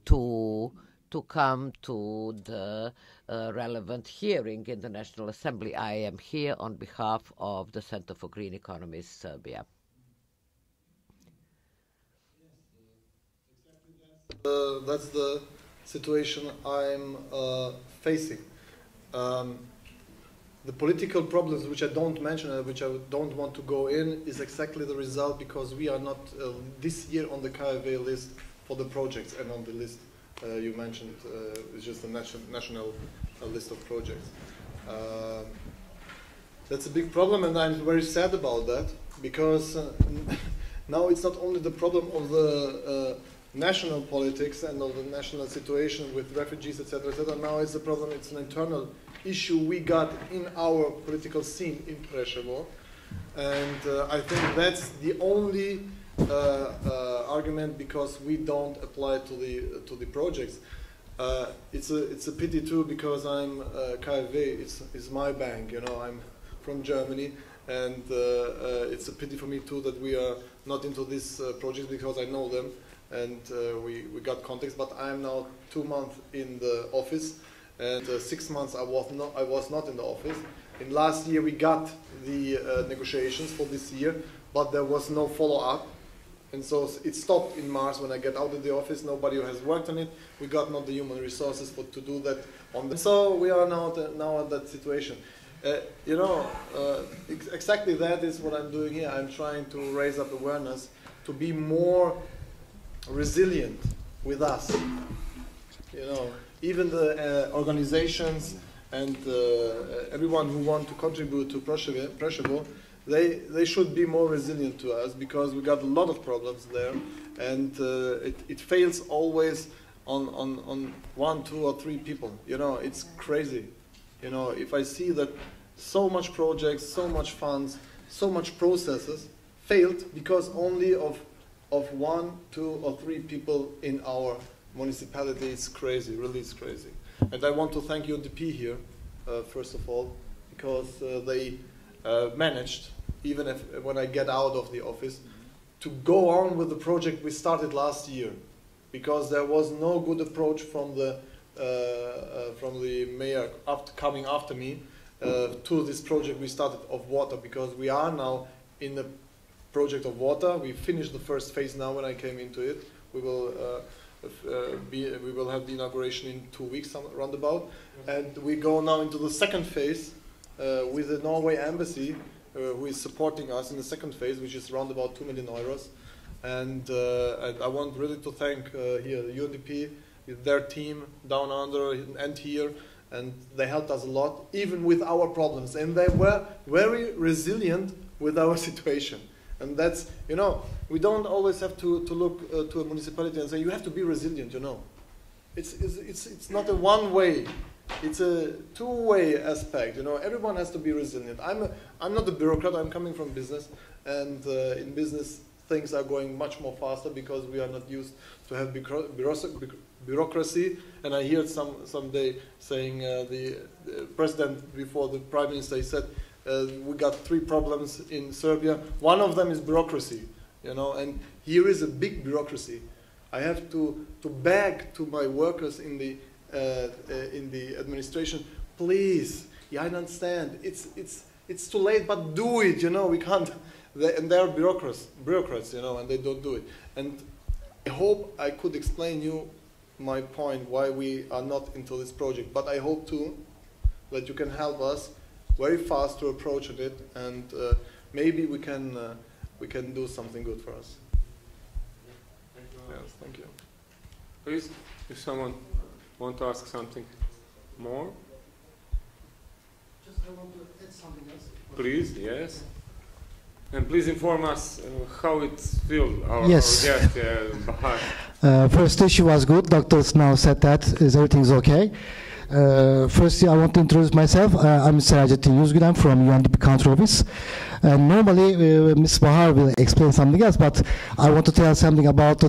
to to come to the relevant hearing in the National Assembly. I am here on behalf of the Center for Green Economies, Serbia. That's the situation I'm facing. The political problems, which I don't mention and which I don't want to go in, is exactly the result because we are not this year on the KfW list for the projects, and on the list you mentioned is just a national list of projects. That's a big problem, and I'm very sad about that because now it's not only the problem of the national politics and of the national situation with refugees, etc., etc. Now it's a problem, it's an internal issue we got in our political scene in Preševo, and I think that's the only argument because we don't apply to the projects. It's a pity too because I'm KfW, it's my bank, you know, I'm from Germany, and it's a pity for me too that we are not into this project because I know them. And we got contacts, but I'm now 2 months in the office, and 6 months I was not in the office. In last year we got the negotiations for this year, but there was no follow-up, and so it stopped in March when I get out of the office. Nobody has worked on it. We got not the human resources to do that on the. So we are now at that situation. You know, exactly that is what I'm doing here. I'm trying to raise up awareness to be more resilient with us. You know, even the organizations and everyone who want to contribute to Preševo, they should be more resilient to us because we got a lot of problems there, and it fails always on 1, 2, or 3 people. You know, it's crazy. You know, if I see that so much projects, so much funds, so much processes failed because only of 1, 2, or 3 people in our municipality, it's crazy, really it's crazy. And I want to thank UNDP here, first of all, because they managed, even when I get out of the office, to go on with the project we started last year, because there was no good approach from the mayor coming after me to this project we started of water, because we are now in the project of water. We finished the first phase now when I came into it. We will have the inauguration in 2 weeks, roundabout, and we go now into the second phase with the Norway embassy, who is supporting us in the second phase, which is around about 2 million euros. And I want really to thank here the UNDP, their team down under and here, and they helped us a lot, even with our problems. And they were very resilient with our situation. And that's, you know, we don't always have to look to a municipality and say, you have to be resilient, you know. It's not a one-way, it's a two-way aspect, you know. Everyone has to be resilient. I'm not a bureaucrat, I'm coming from business, and in business things are going much more faster because we are not used to have bureaucracy. And I heard someday saying the president before the prime minister, he said, we got 3 problems in Serbia. One of them is bureaucracy, you know, and here is a big bureaucracy. I have to beg to my workers in the administration, please, yeah, I understand, it's too late, but do it, you know, we can't. And they are bureaucrats, you know, and they don't do it. And I hope I could explain you my point why we are not into this project, but I hope too that you can help us very fast to approach it, and maybe we can do something good for us. Yes, thank you. Please, if someone want to ask something more. Just I want to add something else. Please, yes. And please inform us how it feels, our Yes. guest, Bahar. First issue was good. Doctors now said that everything's okay. Firstly, I want to introduce myself. I'm Serajettin Yüzgülen from UNDP Country Office. Normally, Ms. Bahar will explain something else, but I want to tell something about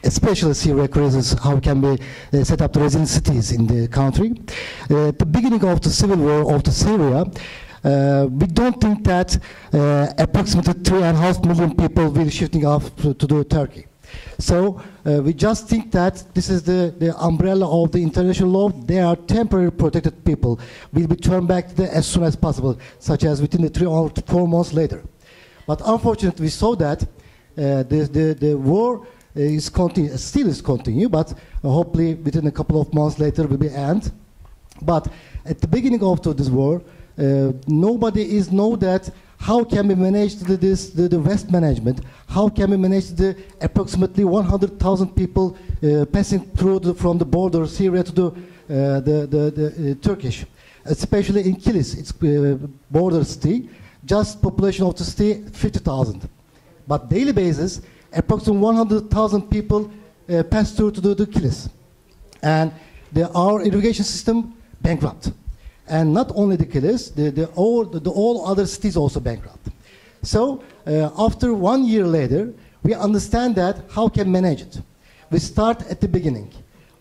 especially severe crises, how can we set up the resilient cities in the country. At the beginning of the civil war of Syria, we don't think that approximately 3.5 million people will be shifting off to Turkey. So we just think that this is the umbrella of the international law. They are temporary protected people. Will be turned back to the as soon as possible, such as within the 3 or 4 months later. But unfortunately, we saw that the war still is continue, but hopefully within a couple of months later will be end. But at the beginning of this war, nobody know that how can we manage the waste management? How can we manage the approximately 100,000 people passing through from the border of Syria to the Turkish, especially in Kilis, it's border city. Just population of the city 50,000, but daily basis approximately 100,000 people pass through to the Kilis, and our irrigation system bankrupt. And not only the Kilis, all other cities also bankrupt. So after 1 year later, we understand that how can manage it. We start at the beginning.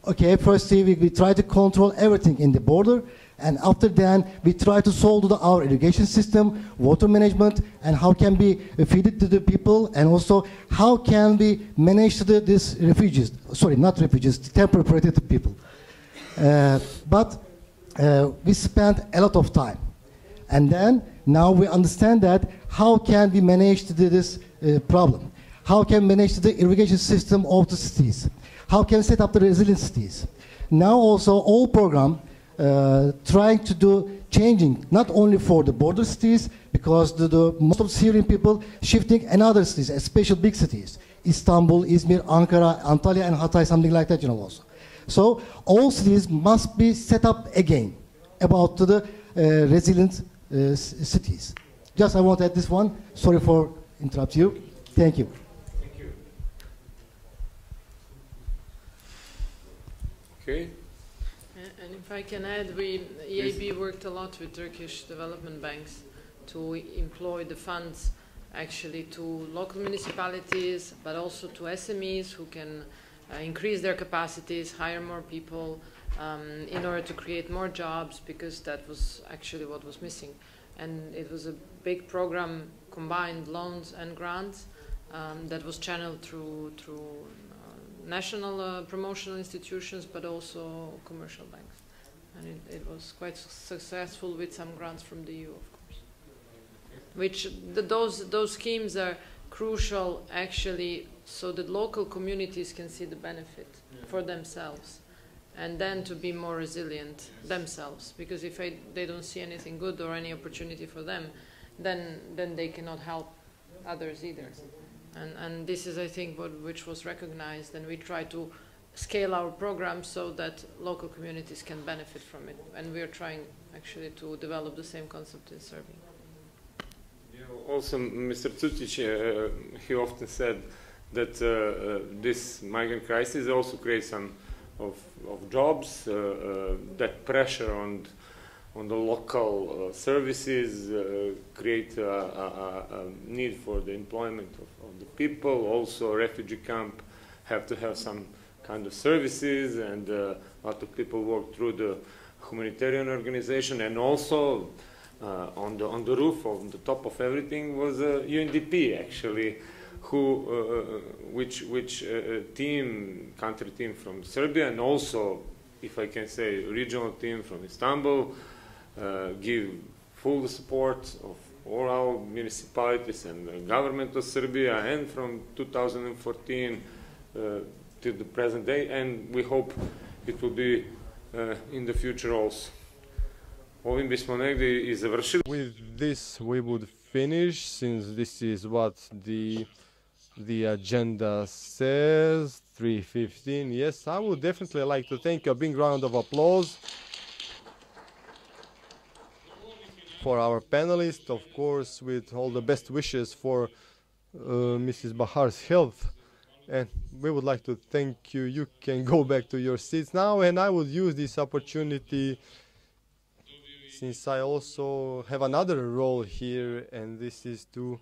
Okay, firstly we try to control everything in the border, and after that we try to solve our irrigation system, water management, and how can we feed it to the people, and also how can we manage these refugees, sorry, not refugees, temporary protected people. But we spent a lot of time, and then now we understand that how can we manage this problem, how can we manage the irrigation system of the cities, how can we set up the resilient cities. Now also all program trying to do changing not only for the border cities, because most of Syrian people shifting another cities, especially big cities, Istanbul, Izmir, Ankara, Antalya, and Hatay, something like that, also. So all cities must be set up again about the resilient cities. Just I want to add this one. Sorry for interrupting you. Thank you. Thank you. Okay. And if I can add, EIB worked a lot with Turkish development banks to employ the funds actually to local municipalities, but also to SMEs who can increase their capacities, hire more people in order to create more jobs, because that was actually what was missing. And it was a big program, combined loans and grants, that was channeled through national promotional institutions, but also commercial banks. And it was quite successful with some grants from the EU, of course. Which those schemes are crucial actually, so that local communities can see the benefit for themselves, and then to be more resilient themselves. Because if they don't see anything good or any opportunity for them, then they cannot help others either. And this is, I think, which was recognized, and we try to scale our programs so that local communities can benefit from it. And we are trying actually to develop the same concept in Serbia. Also, Mr. Cutic, he often said that this migrant crisis also creates some of jobs, that pressure on the local services create a need for the employment of the people. Also, a refugee camp have to have some kind of services, and a lot of people work through the humanitarian organization, and also on the roof, on the top of everything, was UNDP actually, which country team from Serbia, and also, if I can say, regional team from Istanbul, give full support of all our municipalities and the government of Serbia, and from 2014 to the present day, and we hope it will be in the future also. Ovim bismo negdje i završili. With this we would finish, since this is what the agenda says, 3:15. Yes, I would definitely like to thank you. A big round of applause for our panelists, of course, with all the best wishes for Mrs. Bahar's health. And we would like to thank you. You can go back to your seats now, and I would use this opportunity, since I also have another role here, and this is to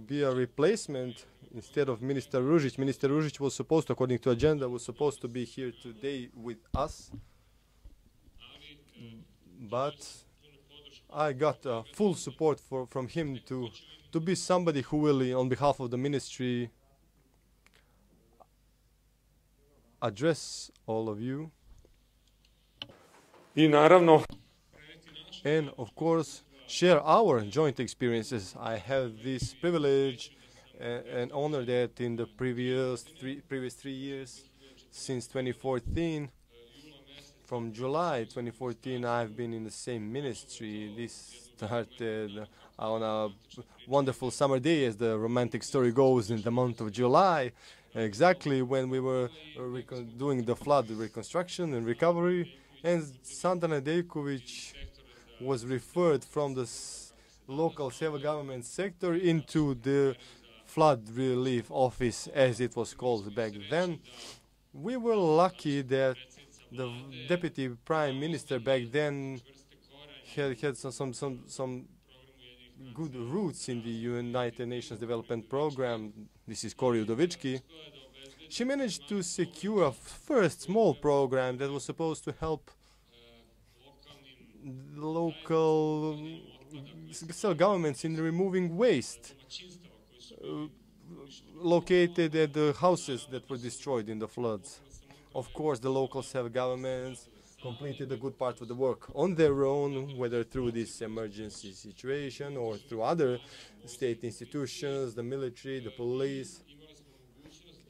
be a replacement instead of Minister Ružić. Minister Ružić was supposed to, according to agenda, was supposed to be here today with us, but I got full support from him to be somebody who will, on behalf of the ministry, address all of you. I naravno, And of course, share our joint experiences. I have this privilege and honor that in the previous 3 years, since 2014, from July 2014, I've been in the same ministry. This started on a wonderful summer day, as the romantic story goes, in the month of July, exactly when we were doing the flood reconstruction and recovery, and Sandra Nedeljković was referred from the local self-government sector into the flood relief office, as it was called back then. We were lucky that the deputy prime minister back then had some good roots in the United Nations Development Program. This is Kori Udovički. She managed to secure a first small program that was supposed to help local self-governments in removing waste located at the houses that were destroyed in the floods. Of course, the local self-governments completed a good part of the work on their own, whether through this emergency situation or through other state institutions, the military, the police.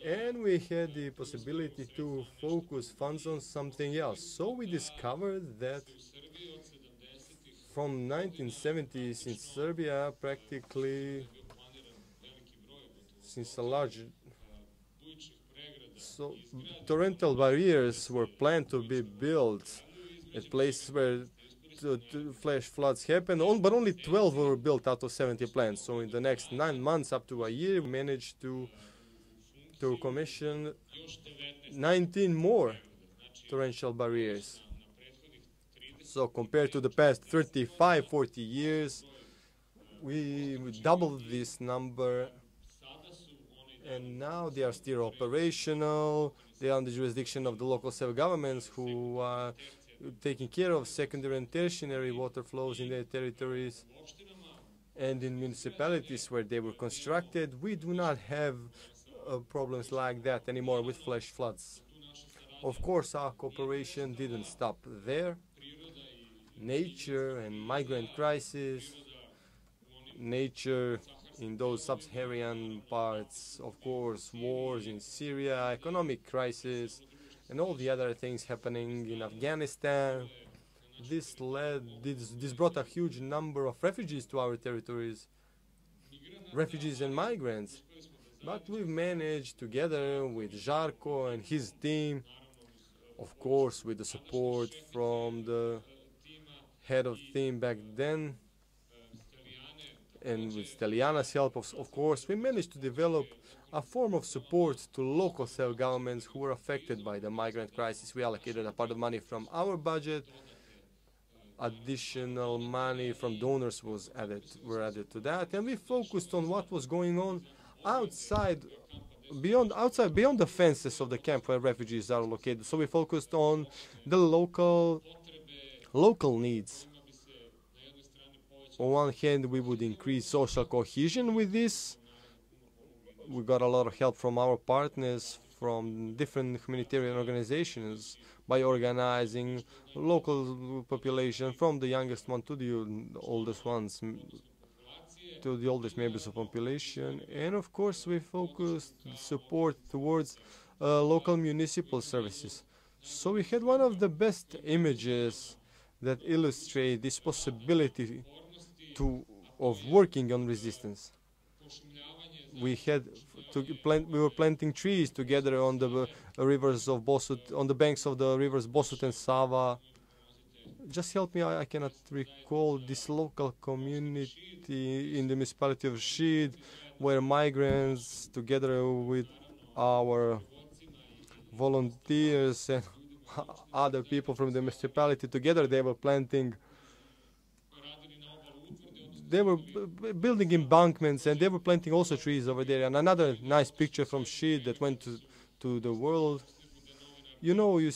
And we had the possibility to focus funds on something else. So we discovered that from 1970s in Serbia, practically, since a large, so torrential barriers were planned to be built at places where flash floods happened, but only 12 were built out of 70 planned. So in the next 9 months, up to a year, we managed to commission 19 more torrential barriers. So compared to the past 35, 40 years, we doubled this number, and now they are still operational. They are under the jurisdiction of the local self-governments, who are taking care of secondary and tertiary water flows in their territories. And in municipalities where they were constructed, we do not have problems like that anymore with flash floods. Of course, our cooperation didn't stop there. Nature and migrant crisis, nature in those sub-Saharan parts, of course, wars in Syria, economic crisis, and all the other things happening in Afghanistan. This brought a huge number of refugees to our territories, refugees and migrants. But we've managed, together with Žarko and his team, of course with the support from the head of team back then, and with Steliana's help, of course, we managed to develop a form of support to local self-governments who were affected by the migrant crisis. We allocated a part of money from our budget. Additional money from donors were added to that, and we focused on what was going on beyond the fences of the camp where refugees are located. So we focused on the local needs. On one hand, we would increase social cohesion with this. We got a lot of help from our partners from different humanitarian organizations by organizing local population, from the youngest one to the oldest ones, to the oldest members of population. And of course, we focused support towards local municipal services. So we had one of the best images that illustrate this possibility of working on resistance. We were planting trees together on the rivers of Bosut, on the banks of the rivers Bosut and Sava. Just help me, I cannot recall this local community in the municipality of Šid, where migrants, together with our volunteers and other people from the municipality, together they were planting. They were building embankments, and they were planting also trees over there. And another nice picture from Šid that went to the world. you know, you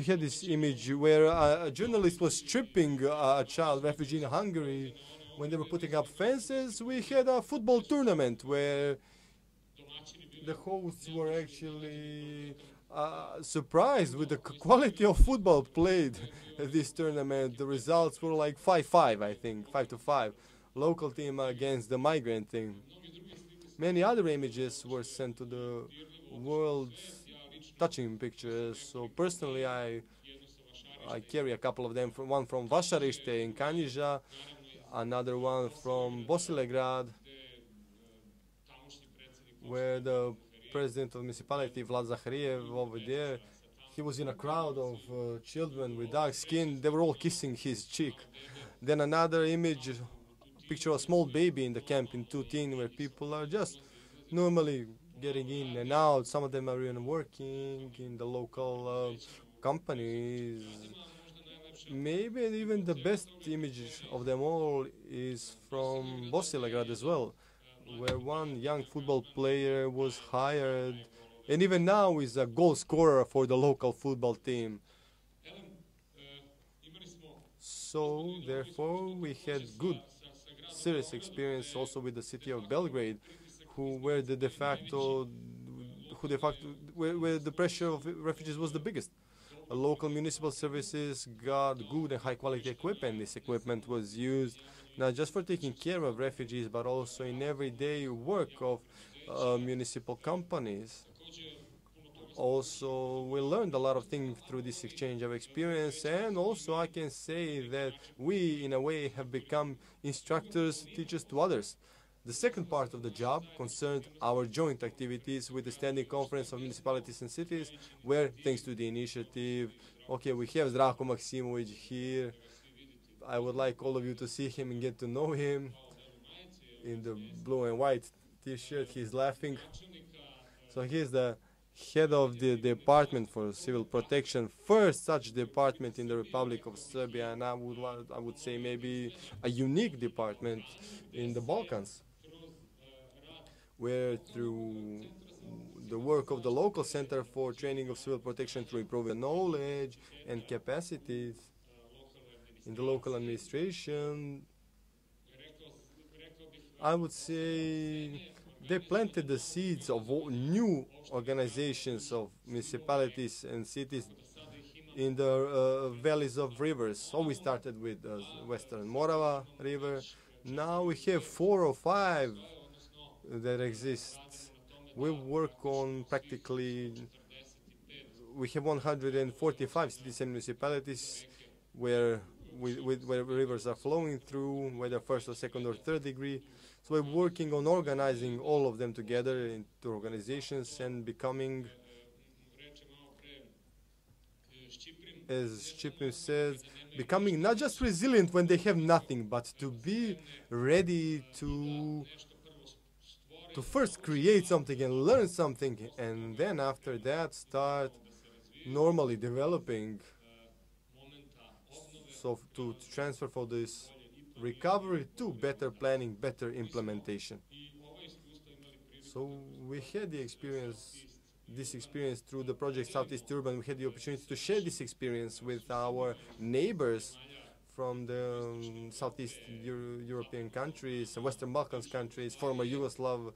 had this image where a journalist was stripping a child refugee in Hungary. When they were putting up fences, we had a football tournament where the hosts were actually surprised with the quality of football played at this tournament. The results were like 5-5, I think, 5-5. Local team against the migrant team. Many other images were sent to the world, touching pictures. So personally, I carry a couple of them. One from Vašarište in Kanjiža, another one from Bosilegrad, where the president of the municipality, Vlad Zakhariev, over there, he was in a crowd of children with dark skin. They were all kissing his cheek. Then another image, picture of a small baby in the camp in Tutin, where people are just normally getting in and out. Some of them are even working in the local companies. Maybe even the best image of them all is from Bosilegrad as well, where one young football player was hired and even now is a goal scorer for the local football team. So therefore we had good, serious experience also with the city of Belgrade, where the pressure of refugees was the biggest. Local municipal services got good and high quality equipment. This equipment was used not just for taking care of refugees, but also in everyday work of municipal companies. Also, we learned a lot of things through this exchange of experience, and also I can say that we, in a way, have become instructors, teachers to others. The second part of the job concerned our joint activities with the Standing Conference of Municipalities and Cities, where, thanks to the initiative, okay, we have Zdravko Maksimovic here. I would like all of you to see him and get to know him. In the blue and white t-shirt, he's laughing. So he's the head of the Department for Civil Protection, first such department in the Republic of Serbia, and I would say maybe a unique department in the Balkans, where through the work of the local Center for Training of Civil Protection to improve the knowledge and capacities in the local administration, I would say they planted the seeds of new organizations of municipalities and cities in the valleys of rivers. So we started with the Western Morava River. Now we have 4 or 5 that exist. We work on practically, we have 145 cities and municipalities where rivers are flowing through, whether first or second or third degree. So we're working on organizing all of them together into organizations and becoming, as Shiprim says, becoming not just resilient when they have nothing, but to be ready to first create something and learn something, and then after that start normally developing. So to transfer for this recovery to better planning, better implementation. So we had this experience through the project Southeast Urban. We had the opportunity to share this experience with our neighbors from the Southeast European countries, Western Balkans countries, former Yugoslav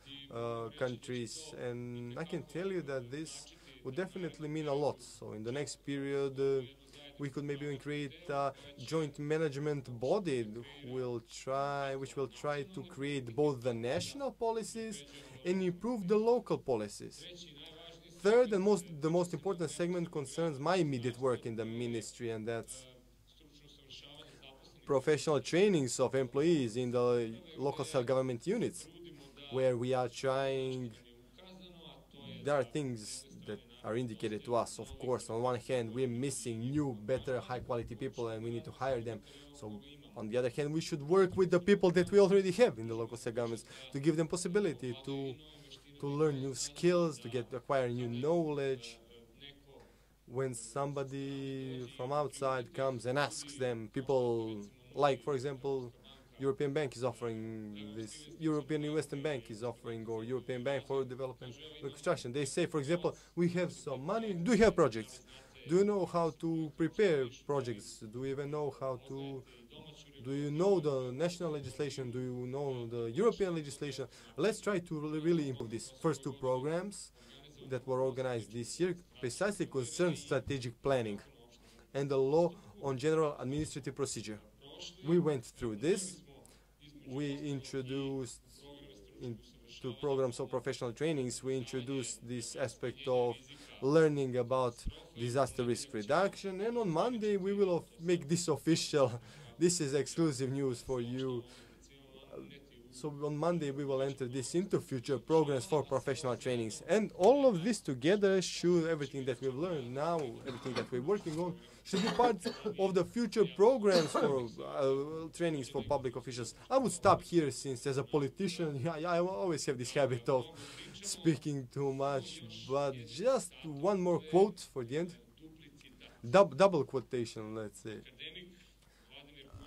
countries, and I can tell you that this would definitely mean a lot. So in the next period, we could maybe even create a joint management body which will try to create both the national policies and improve the local policies. Third and the most important segment concerns my immediate work in the ministry, and that's professional trainings of employees in the local self-government units, where we are trying, there are things that are indicated to us. Of course, on one hand, we're missing new, better, high-quality people, and we need to hire them. So, on the other hand, we should work with the people that we already have in the local governments to give them possibility to learn new skills, to acquire new knowledge. When somebody from outside comes and asks them, people like, for example, European Bank is offering this, European Investment Bank is offering, or European Bank for Development and Construction. They say, for example, we have some money, do you have projects? Do you know how to prepare projects? Do you even know how to, do you know the national legislation? Do you know the European legislation? Let's try to really improve these first two programs that were organized this year, precisely concern strategic planning and the law on general administrative procedure. We went through this. We introduced into programs of professional trainings, we introduced this aspect of learning about disaster risk reduction, and on Monday we will make this official. This is exclusive news for you. So on Monday we will enter this into future programs for professional trainings, and all of this together should, everything that we've learned now, everything that we're working on, should be part of the future programs for trainings for public officials. I would stop here, since as a politician I always have this habit of speaking too much, but just one more quote for the end. Double quotation, let's say.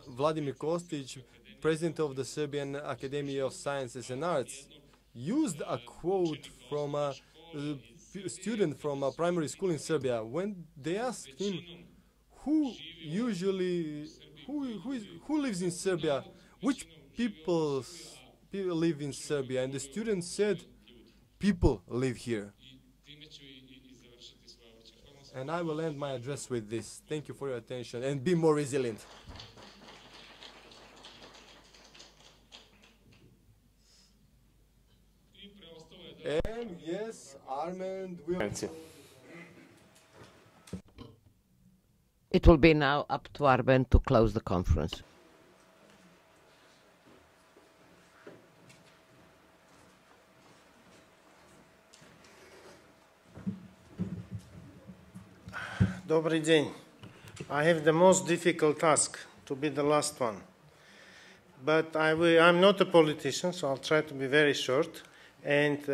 Vladimir Kostić, president of the Serbian Academy of Sciences and Arts, used a quote from a student from a primary school in Serbia when they asked him who lives in Serbia, which people live in Serbia, and the student said, people live here. And I will end my address with this. Thank you for your attention, and be more resilient. And yes, Armand will... It will be now up to Arben to close the conference. Dobry dzień. I have the most difficult task, to be the last one. But I'm not a politician, so I'll try to be very short and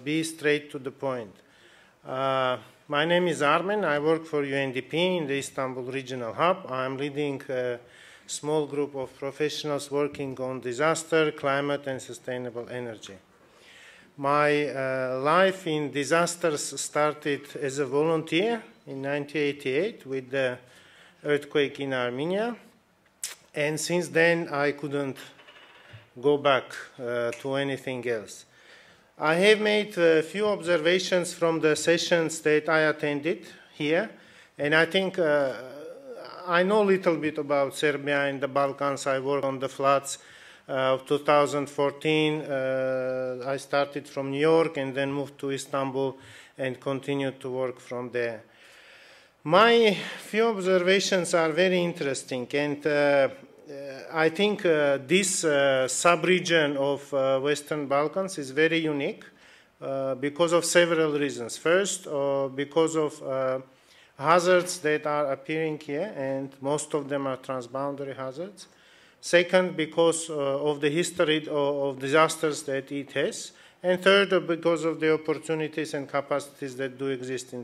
be straight to the point. My name is Armen. I work for UNDP in the Istanbul Regional Hub. I'm leading a small group of professionals working on disaster, climate, and sustainable energy. My life in disasters started as a volunteer in 1988 with the earthquake in Armenia. And since then, I couldn't go back to anything else. I have made a few observations from the sessions that I attended here, and I think I know a little bit about Serbia and the Balkans. I worked on the floods of 2014. I started from New York and then moved to Istanbul and continued to work from there. My few observations are very interesting, and I think this sub-region of Western Balkans is very unique because of several reasons. First, because of hazards that are appearing here, and most of them are transboundary hazards. Second, because of the history of disasters that it has. And third, because of the opportunities and capacities that do exist in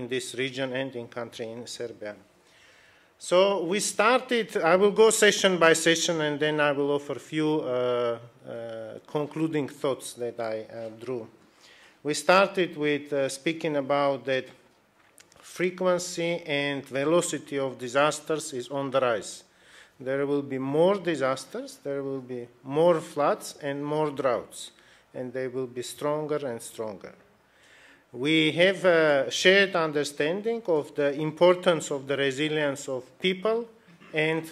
this region and in country in Serbia. So we started, I will go session by session, and then I will offer a few concluding thoughts that I drew. We started with speaking about that frequency and velocity of disasters is on the rise. There will be more disasters, there will be more floods and more droughts, and they will be stronger and stronger. We have a shared understanding of the importance of the resilience of people and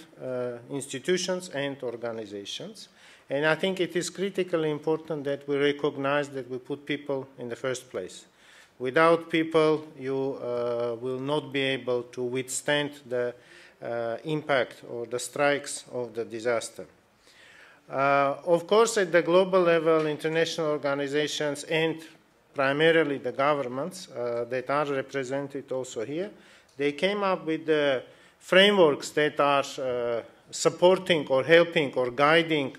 institutions and organizations. And I think it is critically important that we recognize that we put people in the first place. Without people, you will not be able to withstand the impact or the strikes of the disaster. Of course, at the global level, international organizations and primarily the governments that are represented also here, they came up with the frameworks that are supporting or helping or guiding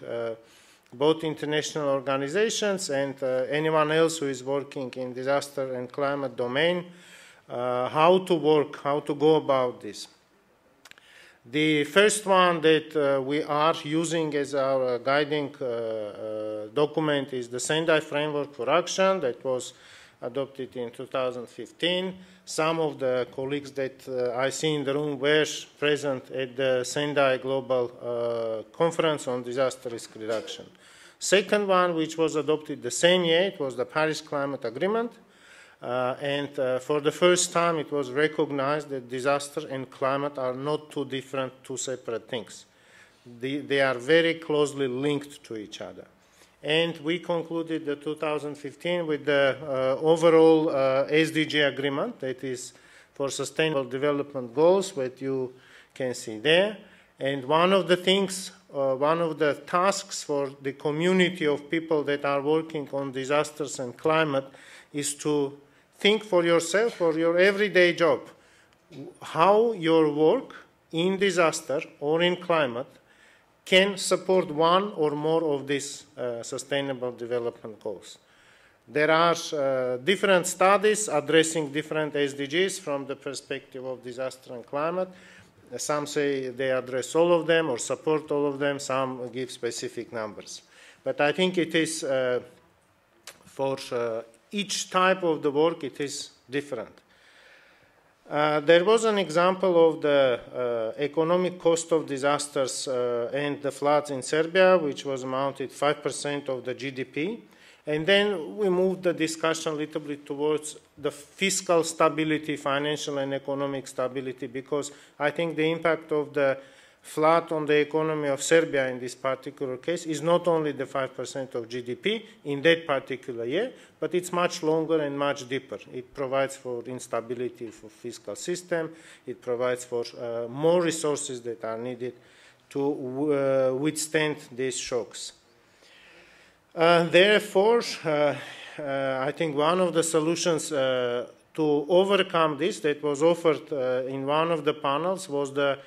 both international organizations and anyone else who is working in disaster and climate domain, how to work, how to go about this. The first one that we are using as our guiding document is the Sendai Framework for Action that was adopted in 2015. Some of the colleagues that I see in the room were present at the Sendai Global Conference on Disaster Risk Reduction. Second one, which was adopted the same year, it was the Paris Climate Agreement. For the first time, it was recognized that disaster and climate are not two separate things. They are very closely linked to each other. And we concluded the 2015 with the overall SDG agreement, that is for Sustainable Development Goals, that you can see there. And one of the things, one of the tasks for the community of people that are working on disasters and climate is to think for yourself, for your everyday job, how your work in disaster or in climate can support one or more of these sustainable development goals. There are different studies addressing different SDGs from the perspective of disaster and climate. Some say they address all of them or support all of them. Some give specific numbers. But I think it is for each type of the work, it is different. There was an example of the economic cost of disasters and the floods in Serbia, which was amounted 5% of the GDP. And then we moved the discussion a little bit towards the fiscal stability, financial and economic stability, because I think the impact of the flood on the economy of Serbia in this particular case is not only the 5% of GDP in that particular year, but it's much longer and much deeper. It provides for instability for fiscal system. It provides for more resources that are needed to withstand these shocks. Therefore, I think one of the solutions to overcome this that was offered in one of the panels was the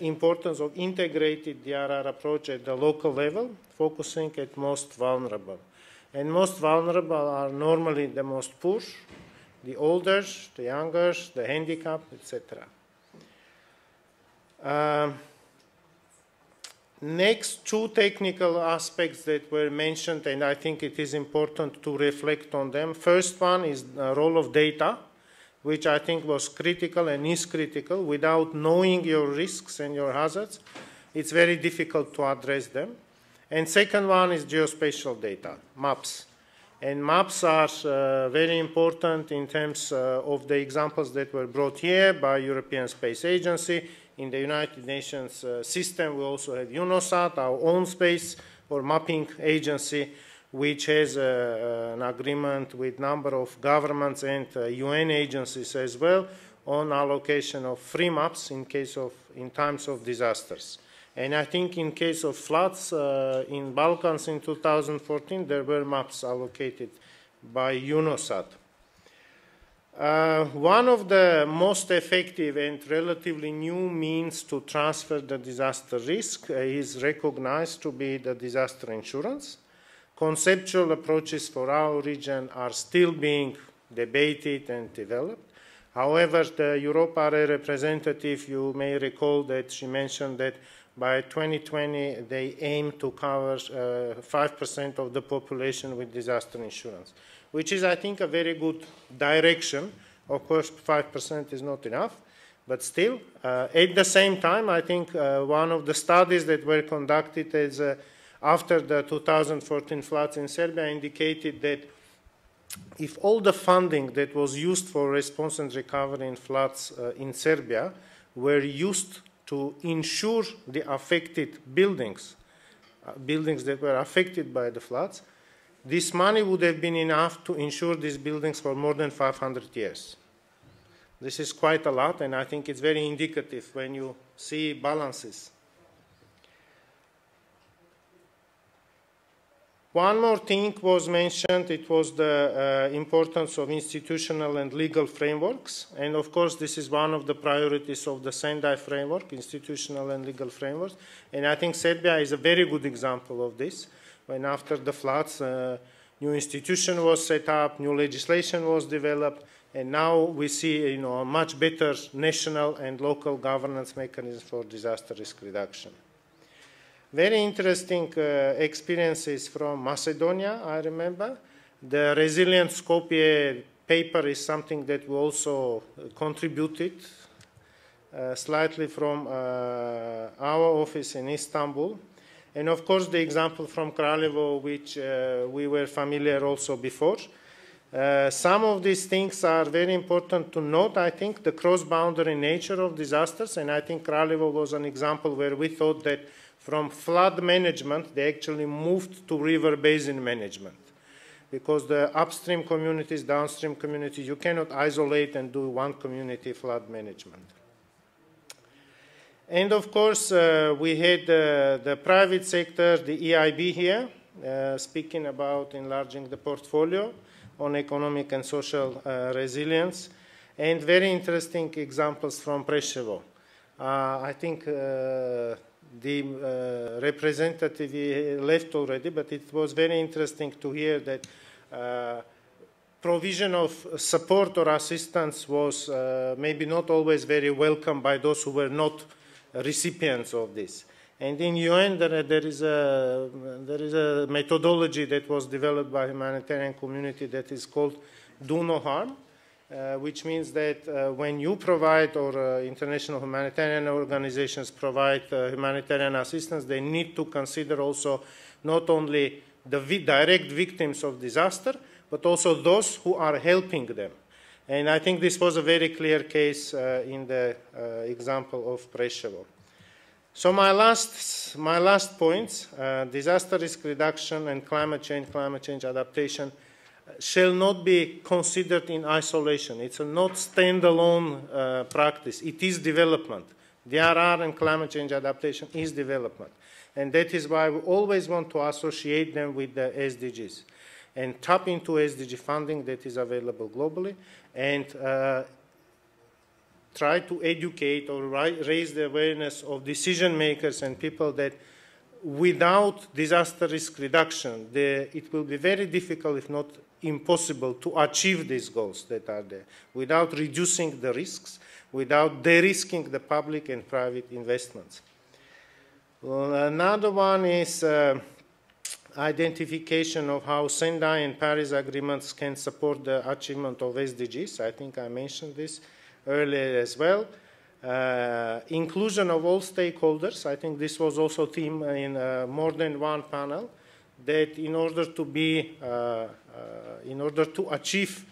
importance of integrated DRR approach at the local level, focusing at most vulnerable. And most vulnerable are normally the most poor, the older, the younger, the handicapped, etc. Next, two technical aspects that were mentioned, and I think it is important to reflect on them. First one is the role of data, which I think was critical and is critical. Without knowing your risks and your hazards, it's very difficult to address them. And second one is geospatial data, maps. And maps are very important in terms of the examples that were brought here by European Space Agency. In the United Nations system, we also have UNOSAT, our own space or mapping agency, which has an agreement with a number of governments and UN agencies as well on allocation of free maps in times of disasters. And I think in case of floods in Balkans in 2014, there were maps allocated by UNOSAT. One of the most effective and relatively new means to transfer the disaster risk is recognized to be the disaster insurance. Conceptual approaches for our region are still being debated and developed. However, the Europa representative, you may recall that she mentioned that by 2020 they aim to cover 5% of the population with disaster insurance, which is, I think, a very good direction. Of course, 5% is not enough, but still. At the same time, I think one of the studies that were conducted is after the 2014 floods in Serbia indicated that if all the funding that was used for response and recovery in floods in Serbia were used to insure the affected buildings, buildings that were affected by the floods, this money would have been enough to insure these buildings for more than 500 years. This is quite a lot, and I think it's very indicative when you see balances. One more thing was mentioned, it was the importance of institutional and legal frameworks. And of course, this is one of the priorities of the Sendai framework, institutional and legal frameworks. And I think Serbia is a very good example of this. When after the floods, new institution was set up, new legislation was developed, And now we see, a much better national and local governance mechanism for disaster risk reduction. Very interesting experiences from Macedonia, I remember. The Resilience Skopje paper is something that we also contributed slightly from our office in Istanbul. And of course, the example from Kraljevo, which we were familiar also before. Some of these things are very important to note. I think the cross-boundary nature of disasters, and I think Kraljevo was an example where we thought that from flood management, they actually moved to river basin management. Because the upstream communities, downstream communities, you cannot isolate and do one community flood management. And of course, we had the private sector, the EIB here, speaking about enlarging the portfolio on economic and social resilience, and very interesting examples from Preševo. I think the representative left already, but it was very interesting to hear that provision of support or assistance was maybe not always very welcome by those who were not recipients of this. And in UN, there is a methodology that was developed by the humanitarian community that is called do no harm, which means that when you provide or international humanitarian organizations provide humanitarian assistance, they need to consider also not only the direct victims of disaster, but also those who are helping them. And I think this was a very clear case in the example of Preševo. So my last points, disaster risk reduction and climate change adaptation shall not be considered in isolation. It's a not standalone practice. It is development. DRR and climate change adaptation is development. And that is why we always want to associate them with the SDGs and tap into SDG funding that is available globally and try to educate or raise the awareness of decision makers and people that without disaster risk reduction, it will be very difficult, if not impossible, to achieve these goals that are there without reducing the risks, without de-risking the public and private investments. Well, another one is identification of how Sendai and Paris agreements can support the achievement of SDGs. I think I mentioned this earlier as well. Inclusion of all stakeholders. I think this was also a theme in more than one panel, that in order to achieve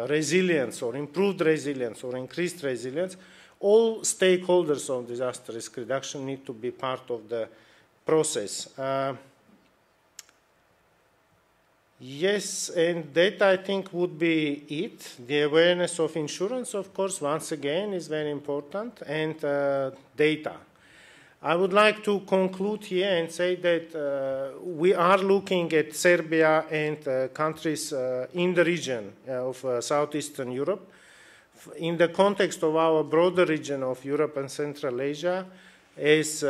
resilience or improved resilience or increased resilience, all stakeholders of disaster risk reduction need to be part of the process. Yes, and that I think would be it. The awareness of insurance, of course, once again, is very important, and data. I would like to conclude here and say that we are looking at Serbia and countries in the region of Southeastern Europe in the context of our broader region of Europe and Central Asia as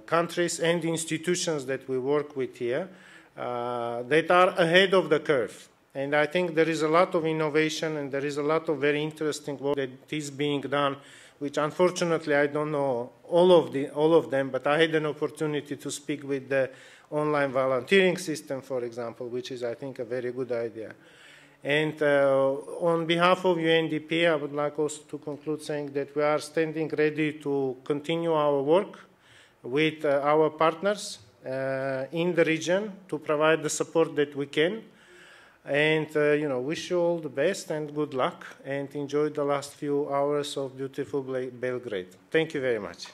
countries and institutions that we work with here that are ahead of the curve. And I think there is a lot of innovation and there is a lot of very interesting work that is being done, which unfortunately I don't know all of them, but I had an opportunity to speak with the online volunteering system, for example, which is, I think, a very good idea. And on behalf of UNDP, I would like also to conclude saying that we are standing ready to continue our work with our partners in the region to provide the support that we can. And wish you all the best and good luck, and enjoy the last few hours of beautiful Belgrade. Thank you very much.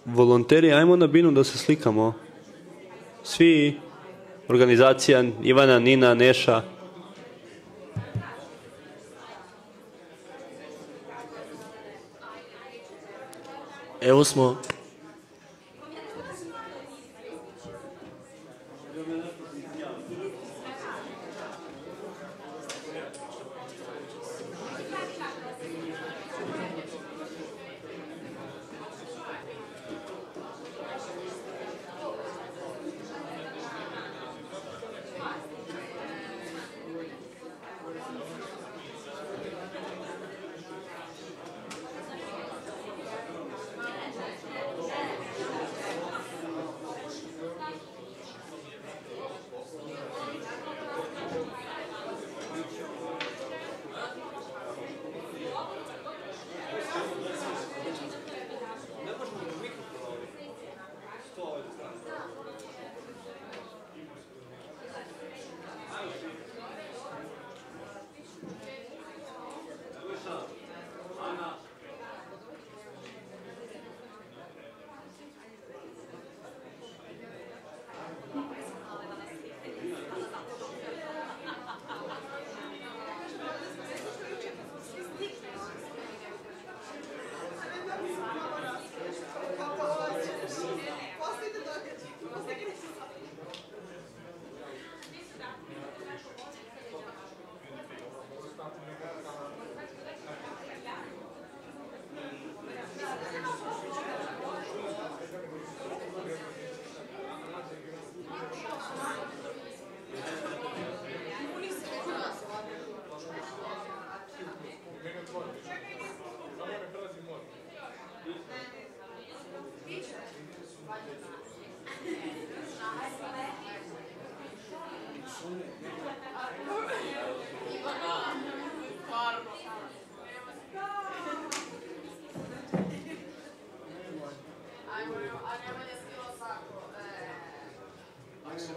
Volonteri, ajmo na binu da se slikamo. Svi, organizacija Ivana, Nina, Neša. Evo smo.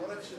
Morat će